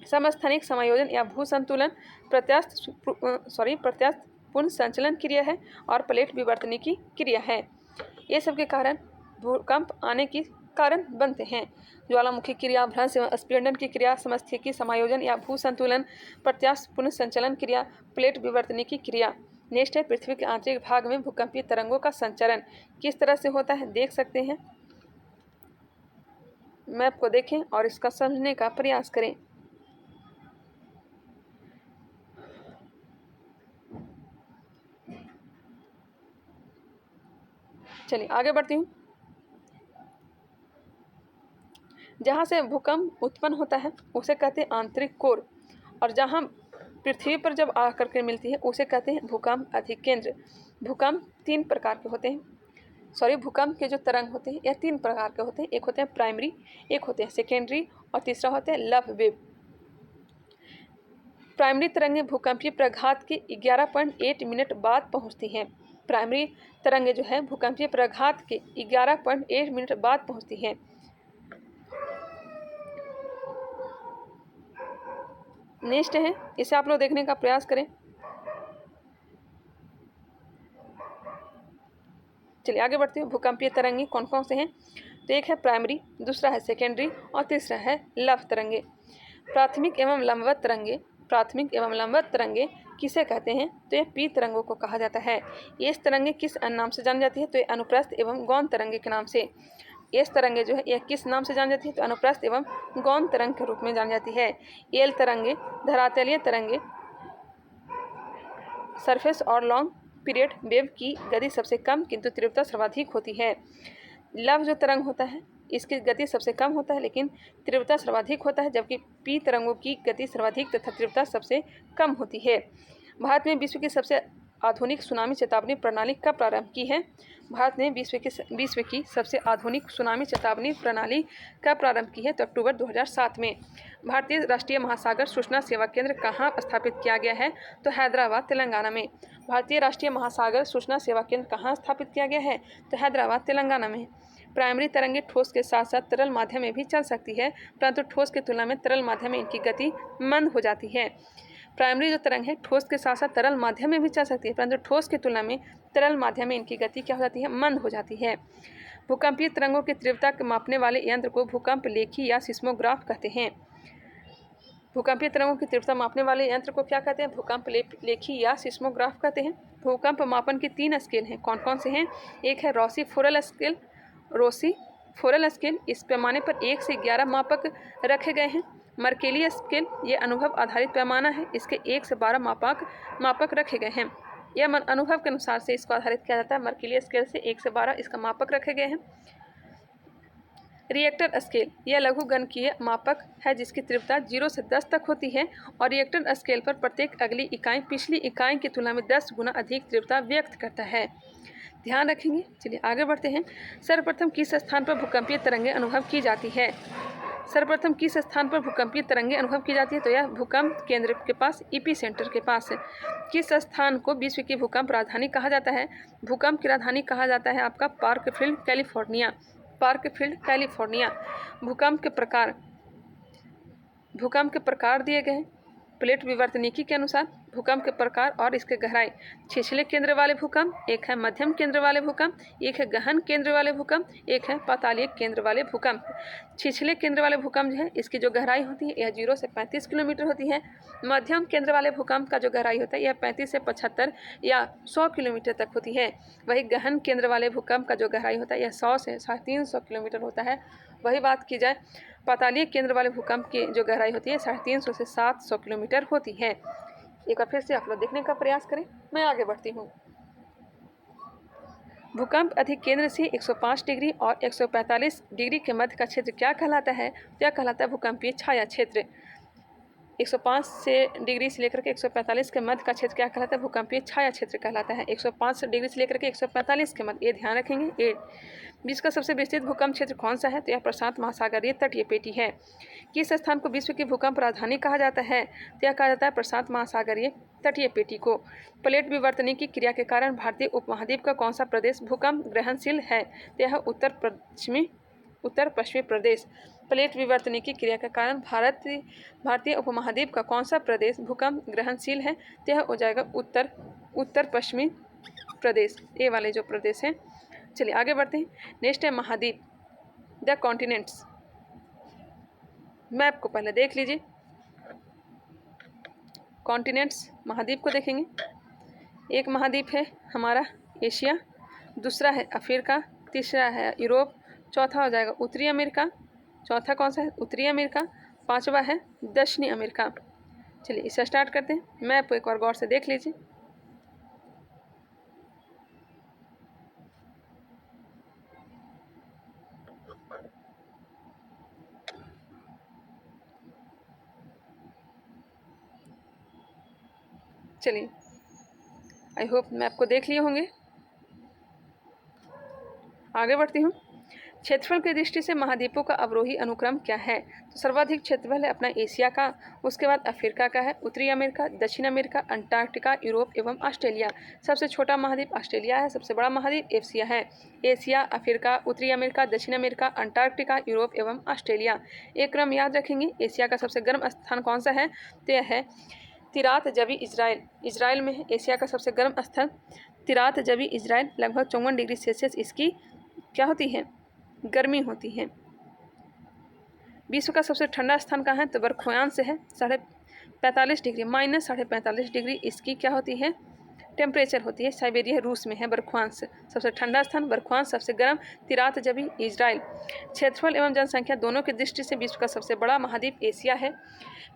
समस्थानिक समायोजन या भूसंतुलन, प्रत्यास्थ पुनः संचलन क्रिया है, और प्लेट विवर्तनी की क्रिया है। ये सब के कारण भूकंप आने की कारण बनते हैं। ज्वालामुखी क्रिया, भ्रंश एवं स्पिंडन की क्रिया, समस्थानिक समायोजन या भूसंतुलन, प्रत्यास्थ पुनः संचलन क्रिया, प्लेट विवर्तनी की क्रिया। नेक्स्ट है पृथ्वी के आंतरिक भाग में भूकंपीय तरंगों का संचरण किस तरह से होता है? देख सकते हैं, मैप को देखें और इसका समझने का प्रयास करें। चलिए आगे बढ़ती हूँ। जहाँ से भूकंप उत्पन्न होता है उसे कहते हैं आंतरिक कोर, और जहाँ पृथ्वी पर जब आकर के मिलती है उसे कहते हैं भूकंप अधिकेंद्र। भूकंप 3 प्रकार के होते हैं, भूकंप के जो तरंग होते हैं यह 3 प्रकार के होते हैं। एक होते हैं प्राइमरी, एक होते हैं सेकेंडरी, और तीसरा होते हैं लव वेव। प्राइमरी तरंगें भूकंपीय प्रघात के 11.8 मिनट बाद पहुंचती हैं। प्राइमरी तरंगें जो है भूकंपीय प्रघात के 11.8 मिनट बाद पहुंचती हैं। नेक्स्ट है, इसे आप लोग देखने का प्रयास करें। चलिए आगे बढ़ते हैं। भूकंपीय तरंगे कौन कौन से हैं? तो एक है प्राइमरी, दूसरा है सेकेंडरी, और तीसरा है लव तरंगे। प्राथमिक एवं लंबवत तरंगे, प्राथमिक एवं लंबवत तरंगे किसे कहते हैं? तो ये पी तरंगों को कहा जाता है। ये तरंगे किस नाम से जानी जाती है? तो ये अनुप्रस्थ एवं गौण तरंगे के नाम से। ये तरंगे जो है यह किस नाम से जानी जाती है? तो अनुप्रस्थ एवं गौण तरंग के रूप में जानी जाती है। एल तरंगे, धरातलीय तरंगे, सरफेस और लॉन्ग पीरियड वेव की गति सबसे कम किंतु तीव्रता सर्वाधिक होती है। लव जो तरंग होता है इसकी गति सबसे कम होता है लेकिन तीव्रता सर्वाधिक होता है, जबकि पी तरंगों की गति सर्वाधिक तथा तीव्रता सबसे कम होती है। भारत में विश्व की सबसे आधुनिक सुनामी चेतावनी प्रणाली कब प्रारंभ की है? भारत ने विश्व की सबसे आधुनिक सुनामी चेतावनी प्रणाली कब प्रारंभ की है? तो अक्टूबर 2007 में। भारतीय राष्ट्रीय महासागर सूचना सेवा केंद्र कहाँ स्थापित किया गया है? तो हैदराबाद तेलंगाना में। भारतीय राष्ट्रीय महासागर सूचना सेवा केंद्र कहाँ स्थापित किया गया है? तो हैदराबाद तेलंगाना में। प्राइमरी तरंगे ठोस के साथ साथ तरल माध्यम में भी चल सकती है, परंतु ठोस की तुलना में तरल माध्यम में इनकी गति मंद हो जाती है। प्राइमरी जो तरंग है ठोस के साथ साथ तरल माध्यम में भी चल सकती है, परंतु ठोस की तुलना में तरल माध्यम में इनकी गति क्या हो जाती है, मंद हो जाती है। भूकंपीय तरंगों की तीव्रता को मापने वाले यंत्र को भूकंप लेखी या सिस्मोग्राफ कहते हैं। भूकंपीय तरंगों की तीव्रता मापने वाले यंत्र को क्या कहते हैं, भूकंप लेखी या सिस्मोग्राफ कहते हैं। भूकंप मापन की 3 स्केल हैं, कौन कौन से हैं? एक है रोसी फोरल स्केल, इस पैमाने पर 1 से 11 मापक रखे गए हैं। मर्केली स्केल, ये अनुभव आधारित पैमाना है, इसके 1 से 12 मापक रखे गए हैं। यह अनुभव के अनुसार से इसको आधारित किया जाता है। मर्केली स्केल से 1 से 12 इसका मापक रखे गए हैं। रिएक्टर स्केल, यह लघु गणकीय मापक है जिसकी तीव्रता 0 से 10 तक होती है और रिएक्टर स्केल पर प्रत्येक अगली इकाई पिछली इकाई की तुलना में 10 गुना अधिक तीव्रता व्यक्त करता है। ध्यान रखेंगे। चलिए आगे बढ़ते हैं। सर्वप्रथम किस स्थान पर भूकंपीय तरंगें अनुभव की जाती है? सर्वप्रथम किस स्थान पर भूकंपीय तरंगें अनुभव की जाती है? तो यह भूकंप केंद्र के पास, ईपी सेंटर के पास है। किस स्थान को विश्व की भूकंप राजधानी कहा जाता है? भूकंप की राजधानी कहा जाता है आपका पार्कफील्ड कैलिफोर्निया। भूकंप के प्रकार दिए गए हैं। प्लेट विवर्तनिकी के अनुसार भूकंप के प्रकार और इसके गहराई। छिछले केंद्र वाले भूकंप, एक है मध्यम केंद्र वाले भूकंप, एक है गहन केंद्र वाले भूकंप, एक है पातालीय केंद्र वाले भूकंप। छिछले केंद्र वाले भूकंप जो है इसकी जो गहराई होती है यह 0 से 35 किलोमीटर होती है। मध्यम केंद्र वाले भूकंप का जो गहराई होता है यह 35 से 75 या 100 किलोमीटर तक होती है। वही गहन केंद्र वाले भूकंप का जो गहराई होता है यह 100 से 350 किलोमीटर होता है। वही बात की जाए पातालीय केंद्र वाले भूकंप की जो गहराई होती है 350 से 700 किलोमीटर होती है। एक बार फिर से आप लोग देखने का प्रयास करें, मैं आगे बढ़ती हूँ। भूकंप अधिक केंद्र से 105 डिग्री और 145 डिग्री के मध्य का क्षेत्र क्या कहलाता है? क्या कहलाता है? भूकंपीय छाया क्षेत्र। 105 डिग्री से लेकर के 145 के मध्य का क्षेत्र क्या कहलाता है? भूकंपीय छाया क्षेत्र कहलाता है। 105 डिग्री से लेकर के 145 के मध्य, ये ध्यान रखेंगे। विश्व का सबसे विस्तृत भूकंप क्षेत्र कौन सा है? तो यह प्रशांत महासागरीय तटीय पेटी है। किस स्थान को विश्व की भूकंप राजधानी कहा जाता है? तो यह कहा जाता है प्रशांत महासागरीय तटीय पेटी को। प्लेट विवर्तनिकी की क्रिया के कारण भारतीय उपमहाद्वीप का कौन सा प्रदेश भूकंप ग्रहणशील है? तो यह उत्तर पश्चिमी प्रदेश। प्लेट विवर्तनिकी की क्रिया के कारण भारतीय उपमहाद्वीप का कौन सा प्रदेश भूकंप ग्रहणशील है? तो यह हो जाएगा उत्तर पश्चिमी प्रदेश, ये वाले जो प्रदेश हैं। चलिए आगे बढ़ते हैं। नेक्स्ट है महाद्वीप, द कॉन्टिनेंट्स। मैप को पहले देख लीजिए। कॉन्टिनेंट्स महाद्वीप को देखेंगे। एक महाद्वीप है हमारा एशिया, दूसरा है अफ्रीका, तीसरा है यूरोप, चौथा हो जाएगा उत्तरी अमेरिका। चौथा कौन सा है? उत्तरी अमेरिका। पांचवा है दक्षिणी अमेरिका। चलिए इसे स्टार्ट करते हैं। मैप को एक बार गौर से देख लीजिए। चलिए आई होप मैप को देख लिए होंगे। आगे बढ़ती हूँ। क्षेत्रफल की दृष्टि से महाद्वीपों का अवरोही अनुक्रम क्या है? तो सर्वाधिक क्षेत्रफल है अपना एशिया का, उसके बाद अफ्रीका का है, उत्तरी अमेरिका, दक्षिण अमेरिका, अंटार्कटिका, यूरोप एवं ऑस्ट्रेलिया। सबसे छोटा महाद्वीप ऑस्ट्रेलिया है, सबसे बड़ा महाद्वीप एशिया है। एशिया, अफ्रीका, उत्तरी अमेरिका, दक्षिण अमेरिका, अंटार्कटिका, यूरोप एवं ऑस्ट्रेलिया। एक क्रम याद रखेंगे। एशिया का सबसे गर्म स्थान कौन सा है? तो यह है तिरात जबी इजराइल में है। एशिया का सबसे गर्म स्थल तिरात जबी इजराइल, लगभग 54 डिग्री सेल्सियस इसकी क्या होती है? गर्मी होती है। विश्व का सबसे ठंडा स्थान कहाँ है? तो बरखुआन से है, 45.5 डिग्री, -45.5 डिग्री इसकी क्या होती है? टेम्परेचर होती है। साइबेरिया रूस में है बरखुआंस। सबसे ठंडा स्थान बरखुआंस, सबसे गर्म तिरात जबी इजराइल। क्षेत्रफल एवं जनसंख्या दोनों की दृष्टि से विश्व का सबसे बड़ा महाद्वीप एशिया है।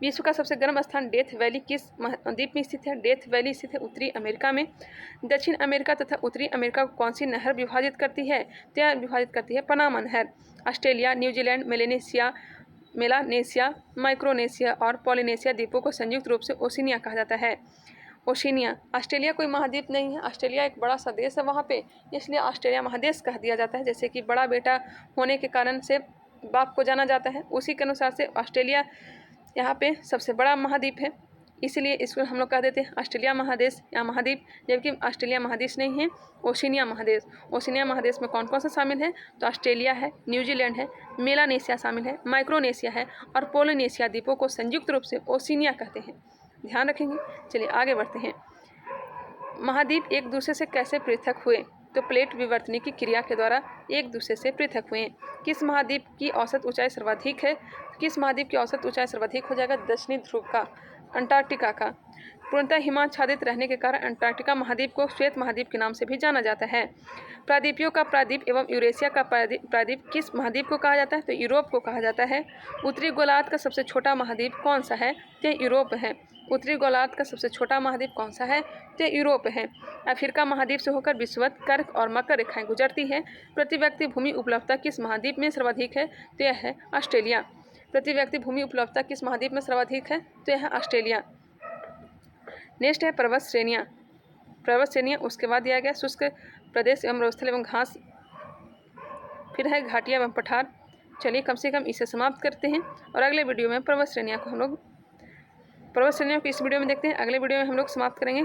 विश्व का सबसे गर्म स्थान डेथ वैली किस द्वीप में स्थित है? डेथ वैली स्थित है उत्तरी अमेरिका में। दक्षिण अमेरिका तथा उत्तरी अमेरिका को कौन सी नहर विभाजित करती है? तो यह विभाजित करती है पनामा नहर। ऑस्ट्रेलिया, न्यूजीलैंड, मेलानेशिया, माइक्रोनेशिया और पॉलिनेशिया द्वीपों को संयुक्त रूप से ओशिनिया कहा जाता है। ओशिनिया। ऑस्ट्रेलिया कोई महाद्वीप नहीं है, ऑस्ट्रेलिया एक बड़ा सा देश है वहाँ पे, इसलिए ऑस्ट्रेलिया महादेश कह दिया जाता है। जैसे कि बड़ा बेटा होने के कारण से बाप को जाना जाता है, उसी के अनुसार से ऑस्ट्रेलिया यहाँ पे सबसे बड़ा महाद्वीप है, इसलिए इसको हम लोग कह देते हैं ऑस्ट्रेलिया महादेश या महाद्वीप। जबकि ऑस्ट्रेलिया महादेश नहीं है, ओशिनिया महादेश। ओशिनिया महादेश में कौन कौन सा शामिल है? तो ऑस्ट्रेलिया है, न्यूजीलैंड है, मेलानेशिया शामिल है, माइक्रोनेशिया है और पोलिनेशिया द्वीपों को संयुक्त रूप से ओशिनिया कहते हैं। ध्यान रखेंगे। चलिए आगे बढ़ते हैं। महाद्वीप एक दूसरे से कैसे पृथक हुए? तो प्लेट विवर्तनी की क्रिया के द्वारा एक दूसरे से पृथक हुए। किस महाद्वीप की औसत ऊंचाई सर्वाधिक है? किस महाद्वीप की औसत ऊंचाई सर्वाधिक हो जाएगा? दक्षिणी ध्रुव का, अंटार्कटिका का। पूर्णतः हिमाच्छादित रहने के कारण अंटार्कटिका महाद्वीप को श्वेत महाद्वीप के नाम से भी जाना जाता है। प्रायद्वीपों का प्रायद्वीप एवं यूरेशिया का प्रायद्वीप किस महाद्वीप को कहा जाता है? तो यूरोप को कहा जाता है। उत्तरी गोलार्ध का सबसे छोटा महाद्वीप कौन सा है? तो यूरोप है। उत्तरी गोलार्ध का सबसे छोटा महाद्वीप कौन सा है? तो यूरोप है। अफ्रीका महाद्वीप से होकर विषुवत, कर्क और मकर रेखाएं गुजरती हैं। प्रति व्यक्ति भूमि उपलब्धता किस महाद्वीप में सर्वाधिक है? तो यह है ऑस्ट्रेलिया। प्रति व्यक्ति भूमि उपलब्धता किस महाद्वीप में सर्वाधिक है? तो यह है ऑस्ट्रेलिया। नेक्स्ट है पर्वत श्रेणियाँ। पर्वत श्रेणियाँ उसके बाद दिया गया शुष्क प्रदेश एवं मरुस्थल एवं घास, फिर है घाटियाँ एवं पठार। चलिए कम से कम इसे समाप्त करते हैं और अगले वीडियो में पर्वत श्रेणियों को इस वीडियो में देखते हैं। अगले वीडियो में हम लोग समाप्त करेंगे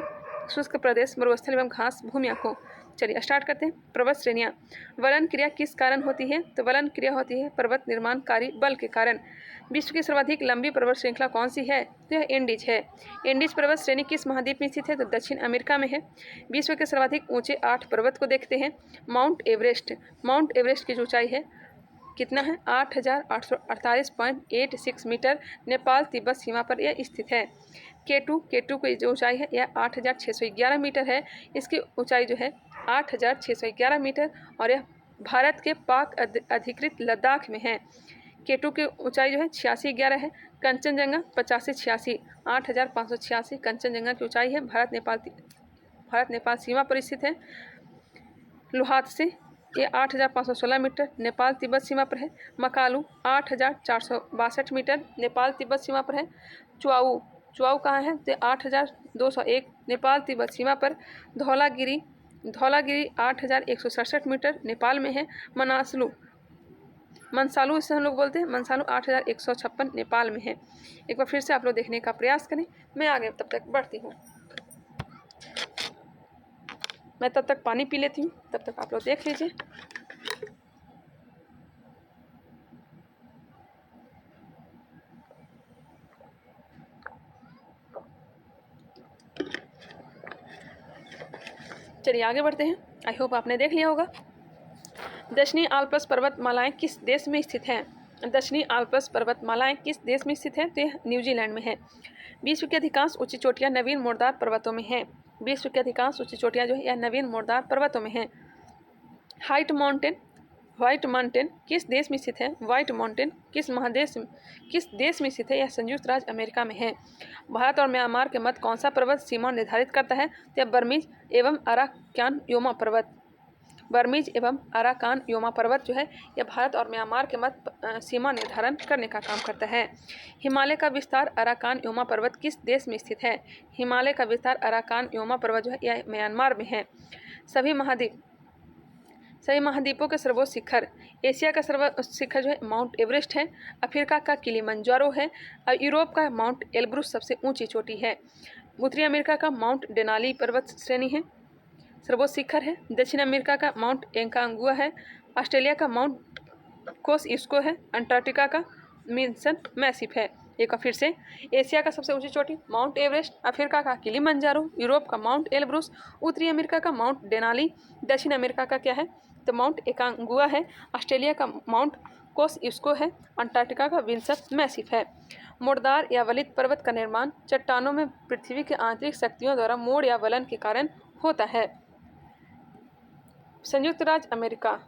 शुष्क प्रदेश, मरुस्थल एवं घास भूमियों को। चलिए स्टार्ट करते हैं। पर्वत श्रेणियाँ। वलन क्रिया किस कारण होती है? तो वलन क्रिया होती है पर्वत निर्माणकारी बल के कारण। विश्व की सर्वाधिक लंबी पर्वत श्रृंखला कौन सी है? तो यह एंडीज है। एंडीज पर्वत श्रेणी किस महाद्वीप में स्थित है? तो दक्षिण अमेरिका में है। विश्व के सर्वाधिक ऊंचे 8 पर्वत को देखते हैं। Mount Everest. माउंट एवरेस्ट की जो ऊंचाई है कितना है? 8,848.86 मीटर। नेपाल तिब्बत सीमा पर यह स्थित है। केटू की जो ऊंचाई है यह 8,611 मीटर है। इसकी ऊंचाई जो है 8,611 मीटर और यह भारत के पाक अधिकृत लद्दाख में है। केटू की ऊंचाई जो है 8611 है। कंचनजंगा 8586, 8,586 कंचनजंगा की ऊंचाई है। भारत नेपाल सीमा पर स्थित है। लोहात से ये 8,516 मीटर नेपाल तिब्बत सीमा पर है। मकालू 8,462 मीटर नेपाल तिब्बत सीमा पर है। चुआऊ कहाँ है? तो 8,201 नेपाल तिब्बत सीमा पर। धौलागिरी 8,167 मीटर नेपाल में है। मनसालू इसे हम लोग बोलते हैं। मनसालू 8,156 नेपाल में है। एक बार फिर से आप लोग देखने का प्रयास करें। मैं आगे तब तक बढ़ती हूँ। मैं तब तक पानी पी लेती हूँ, तब तक आप लोग देख लीजिए। चलिए आगे बढ़ते हैं। आई होप आपने देख लिया होगा। दक्षिणी आल्प्स पर्वतमालाएं किस देश में स्थित हैं? दक्षिणी आल्प्स पर्वतमालाएं किस देश में स्थित है? तो यह न्यूजीलैंड में है। विश्व की अधिकांश ऊंची चोटियां नवीन मोड़दार पर्वतों में हैं। विश्व की अधिकांश ऊंची चोटियां जो है यह नवीन मोड़दार पर्वतों में हैं। व्हाइट माउंटेन किस देश में स्थित है? व्हाइट माउंटेन किस देश में स्थित है? यह संयुक्त राज्य अमेरिका में है। भारत और म्यांमार के मध्य कौन सा पर्वत सीमा निर्धारित करता है? तो यह बर्मीज एवं अराकान योमा पर्वत। बर्मीज एवं अराकान योमा पर्वत जो है यह भारत और म्यांमार के मध्य सीमा निर्धारण करने का काम करता है। हिमालय का विस्तार अराकान योमा पर्वत किस देश में स्थित है? हिमालय का विस्तार अराकान योमा पर्वत जो है यह म्यांमार में है। सभी महाद्वीपों के सर्वोच्च शिखर। एशिया का सर्वोच्च शिखर जो है माउंट एवरेस्ट है। अफ्रीका का किलिमंजारो है और यूरोप का माउंट एल्ब्रुस सबसे ऊंची चोटी है। उत्तरी अमेरिका का माउंट डेनाली पर्वत श्रेणी है, सर्वोच्च शिखर है। दक्षिण अमेरिका का माउंट एकांगुआ है। ऑस्ट्रेलिया का माउंट कोस्टइस्को है। अंटार्कटिका का मिशन मैसिफ है। एक बार फिर से, एशिया का सबसे ऊंची चोटी माउंट एवरेस्ट, अफ्रीका का किलिमंजारो, यूरोप का माउंट एल्ब्रुस, उत्तरी अमेरिका का माउंट डेनाली, दक्षिण अमेरिका का क्या है तो माउंट एकांगुआ है, ऑस्ट्रेलिया का माउंट कोस्टइस्को है, अंटार्कटिका का मिशन मैसिफ है। मोड़दार या वलित पर्वत का निर्माण चट्टानों में पृथ्वी के आंतरिक शक्तियों द्वारा मोड़ या वलन के कारण होता है। संयुक्त राज्य अमेरिका।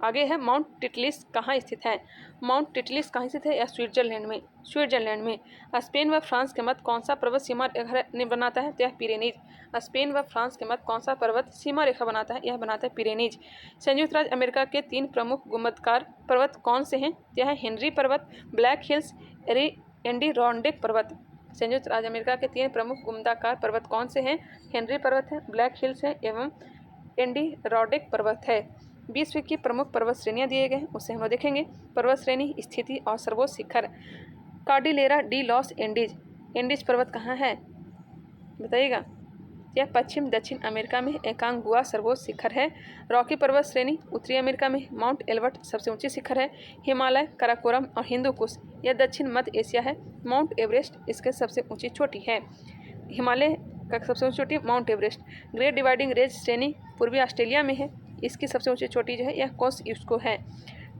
आगे है माउंट टिटलिस कहाँ स्थित है? माउंट टिटलिस कहाँ स्थित है? यह स्विट्जरलैंड में। स्पेन व फ्रांस के मध्य कौन सा पर्वत सीमा रेखा बनाता है? तो यह पिरेनीज। स्पेन व फ्रांस के मध्य कौन सा पर्वत सीमा रेखा बनाता है? यह बनाता है पिरेनीज। संयुक्त राज्य अमेरिका के 3 प्रमुख गुंबदकार पर्वत कौन से हैं? यह है हेनरी पर्वत, ब्लैक हिल्स, एडिरोंडेक पर्वत। संयुक्त राज्य अमेरिका के 3 प्रमुख गुंबदाकार पर्वत कौन से हैं? हेनरी पर्वत है, ब्लैक हिल्स है एवं एडिरोंडेक पर्वत है। विश्व की प्रमुख पर्वत श्रेणियाँ दिए गए हैं, उससे हम लोग देखेंगे। पर्वत श्रेणी, स्थिति और सर्वोच्च शिखर। कार्डिलेरा डी लॉस एंडीज पर्वत कहाँ है बताइएगा? यह पश्चिम दक्षिण अमेरिका में एकांगुआ सर्वोच्च शिखर है। रॉकी पर्वत श्रेणी उत्तरी अमेरिका में। माउंट एल्बर्ट सबसे ऊंची शिखर है। हिमालय, काराकोरम और हिंदू कुश यह दक्षिण मध्य एशिया है। माउंट एवरेस्ट इसके सबसे ऊंची चोटी है। हिमालय का सबसे ऊंची चोटी mount Everest. Great dividing range श्रेणी पूर्वी ऑस्ट्रेलिया में है। इसकी सबसे ऊंची चोटी जो है यह कोस्टयुस्को है।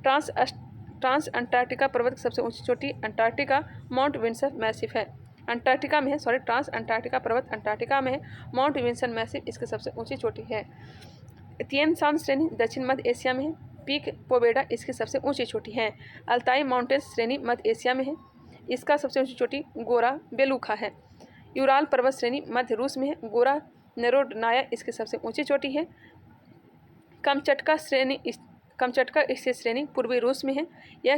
ट्रांस अंटार्कटिका पर्वत की सबसे ऊंची चोटी अंटार्कटिका माउंट विंसन मैसिव है। अंटार्कटिका में है, सॉरी, ट्रांस अंटार्कटिका पर्वत अंटार्कटिका में है। माउंट विंसन मैसिव इसकी सबसे ऊंची चोटी है। तिएन शान श्रेणी दक्षिण मध्य एशिया में है। पीक पोवेडा इसकी सबसे ऊंची चोटी है। अल्ताई माउंटेन्स श्रेणी मध्य एशिया में है। इसका सबसे ऊंची चोटी गोरा बेलूखा है। यूराल पर्वत श्रेणी मध्य रूस में है। गोरा नेरोडनाया इसकी सबसे ऊंची चोटी है। कमचटका स्थित श्रेणी पूर्वी रूस में है। यह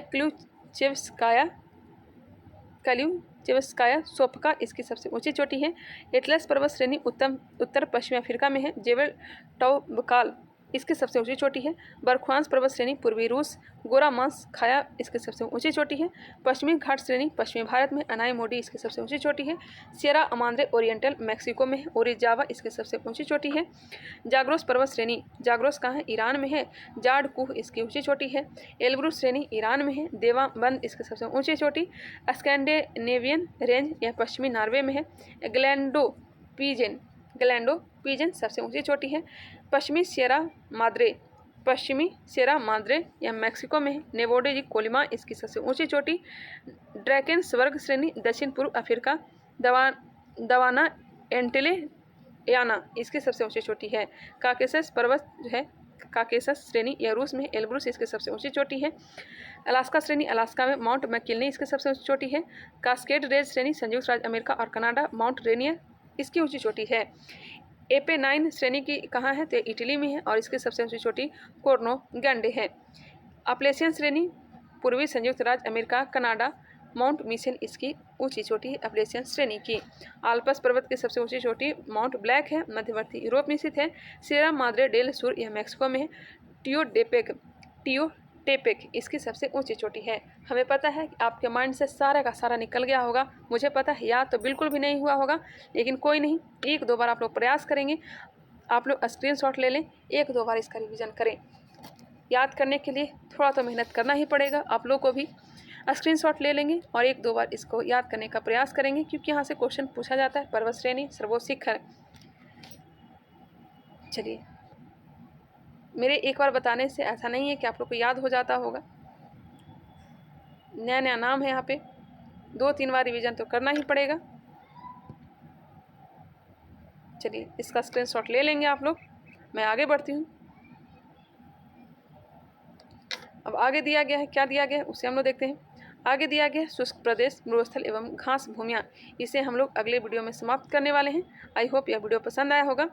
क्ल्यूचेवस्काया सोपका इसकी सबसे ऊंची चोटी है। एटलस पर्वत श्रेणी उत्तर पश्चिमी अफ्रीका में है। जेबल टॉबकाल इसकी सबसे ऊंची चोटी है। बरख्वांस पर्वत श्रेणी पूर्वी रूस। गोरा मांस खाया इसकी सबसे ऊंची चोटी है। पश्चिमी घाट श्रेणी पश्चिमी भारत में। अनाई मोडी इसकी सबसे ऊंची चोटी है। सियरा अमांद्रे ओरिएंटल मैक्सिको में है। ओरिजावा इसकी सबसे ऊंची चोटी है। जाग्रोस पर्वत श्रेणी, जाग्रोस कहाँ है? ईरान में है। जाड कुह इसकी ऊंची चोटी है। एल्ब्रूस श्रेणी ईरान में है। देवाबंद इसकी सबसे ऊंची चोटी। स्कैंडिनेवियन रेंज यह पश्चिमी नॉर्वे में है। ग्लैंडो पीजन सबसे ऊंची चोटी है। पश्चिमी सियरा माद्रे यह मैक्सिको में है। नेवोडे जी कोलिमा इसकी सबसे ऊंची चोटी। ड्रैकेनस्बर्ग श्रेणी दक्षिण पूर्व अफ्रीका। दवाना एंटिलियाना इसकी सबसे ऊंची चोटी है। काकेशस पर्वत जो है, काकेशस श्रेणी यह रूस में है। एल्ब्रूस इसकी सबसे ऊंची चोटी है। अलास्का श्रेणी अलास्का में। माउंट मैकिन्ले इसकी सबसे ऊंची चोटी है। कास्केड रेंज श्रेणी संयुक्त राज्य अमेरिका और कनाडा। माउंट रेनियर इसकी ऊंची चोटी है। एपेनाइन श्रेणी की कहाँ है? तो इटली में है और इसकी सबसे ऊंची चोटी कोर्नो गैंडे है। अपलेशियन श्रेणी पूर्वी संयुक्त राज्य अमेरिका कनाडा। माउंट मिशेल इसकी ऊंची चोटी है अपलेशियन श्रेणी की। आल्पस पर्वत की सबसे ऊंची चोटी माउंट ब्लैक है, मध्यवर्ती यूरोप में स्थित है। सियरा माद्रे डेल सुर यह मैक्सिको में है। टियोटेपेक इसकी सबसे ऊंची चोटी है। हमें पता है कि आपके माइंड से सारा का सारा निकल गया होगा। मुझे पता है याद तो बिल्कुल भी नहीं हुआ होगा, लेकिन कोई नहीं, एक दो बार आप लोग प्रयास करेंगे। आप लोग स्क्रीनशॉट ले लें, एक दो बार इसका रिवीजन करें। याद करने के लिए थोड़ा तो मेहनत करना ही पड़ेगा। आप लोग को भी स्क्रीनशॉट ले लेंगे और एक दो बार इसको याद करने का प्रयास करेंगे, क्योंकि यहाँ से क्वेश्चन पूछा जाता है। पर्वत श्रेणी सर्वोच्च शिखर। चलिए, मेरे एक बार बताने से ऐसा नहीं है कि आप लोग को याद हो जाता होगा। नया नया नाम है यहाँ पे, 2-3 बार रिवीजन तो करना ही पड़ेगा। चलिए, इसका स्क्रीनशॉट ले लेंगे आप लोग। मैं आगे बढ़ती हूँ। अब आगे दिया गया है, क्या दिया गया है उसे हम लोग देखते हैं। आगे दिया गया है शुष्क प्रदेश, मरुस्थल एवं घास भूमियाँ। इसे हम लोग अगले वीडियो में समाप्त करने वाले हैं। आई होप यह वीडियो पसंद आया होगा।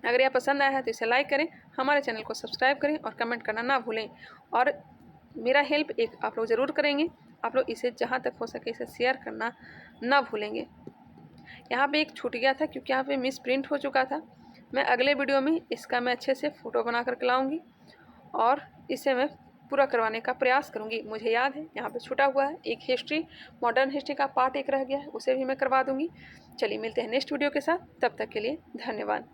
अगर यह पसंद आया है तो इसे लाइक करें, हमारे चैनल को सब्सक्राइब करें और कमेंट करना ना भूलें। और मेरा हेल्प एक आप लोग ज़रूर करेंगे। आप लोग इसे जहाँ तक हो सके इसे शेयर करना ना भूलेंगे। यहाँ पे एक छूट गया था क्योंकि यहाँ पे मिस प्रिंट हो चुका था। मैं अगले वीडियो में इसका मैं अच्छे से फ़ोटो बना कर लाऊँगी और इसे मैं पूरा करवाने का प्रयास करूँगी। मुझे याद है यहाँ पे छूटा हुआ है एक हिस्ट्री, मॉडर्न हिस्ट्री का पार्ट एक रह गया है, उसे भी मैं करवा दूँगी। चलिए, मिलते हैं नेक्स्ट वीडियो के साथ। तब तक के लिए धन्यवाद।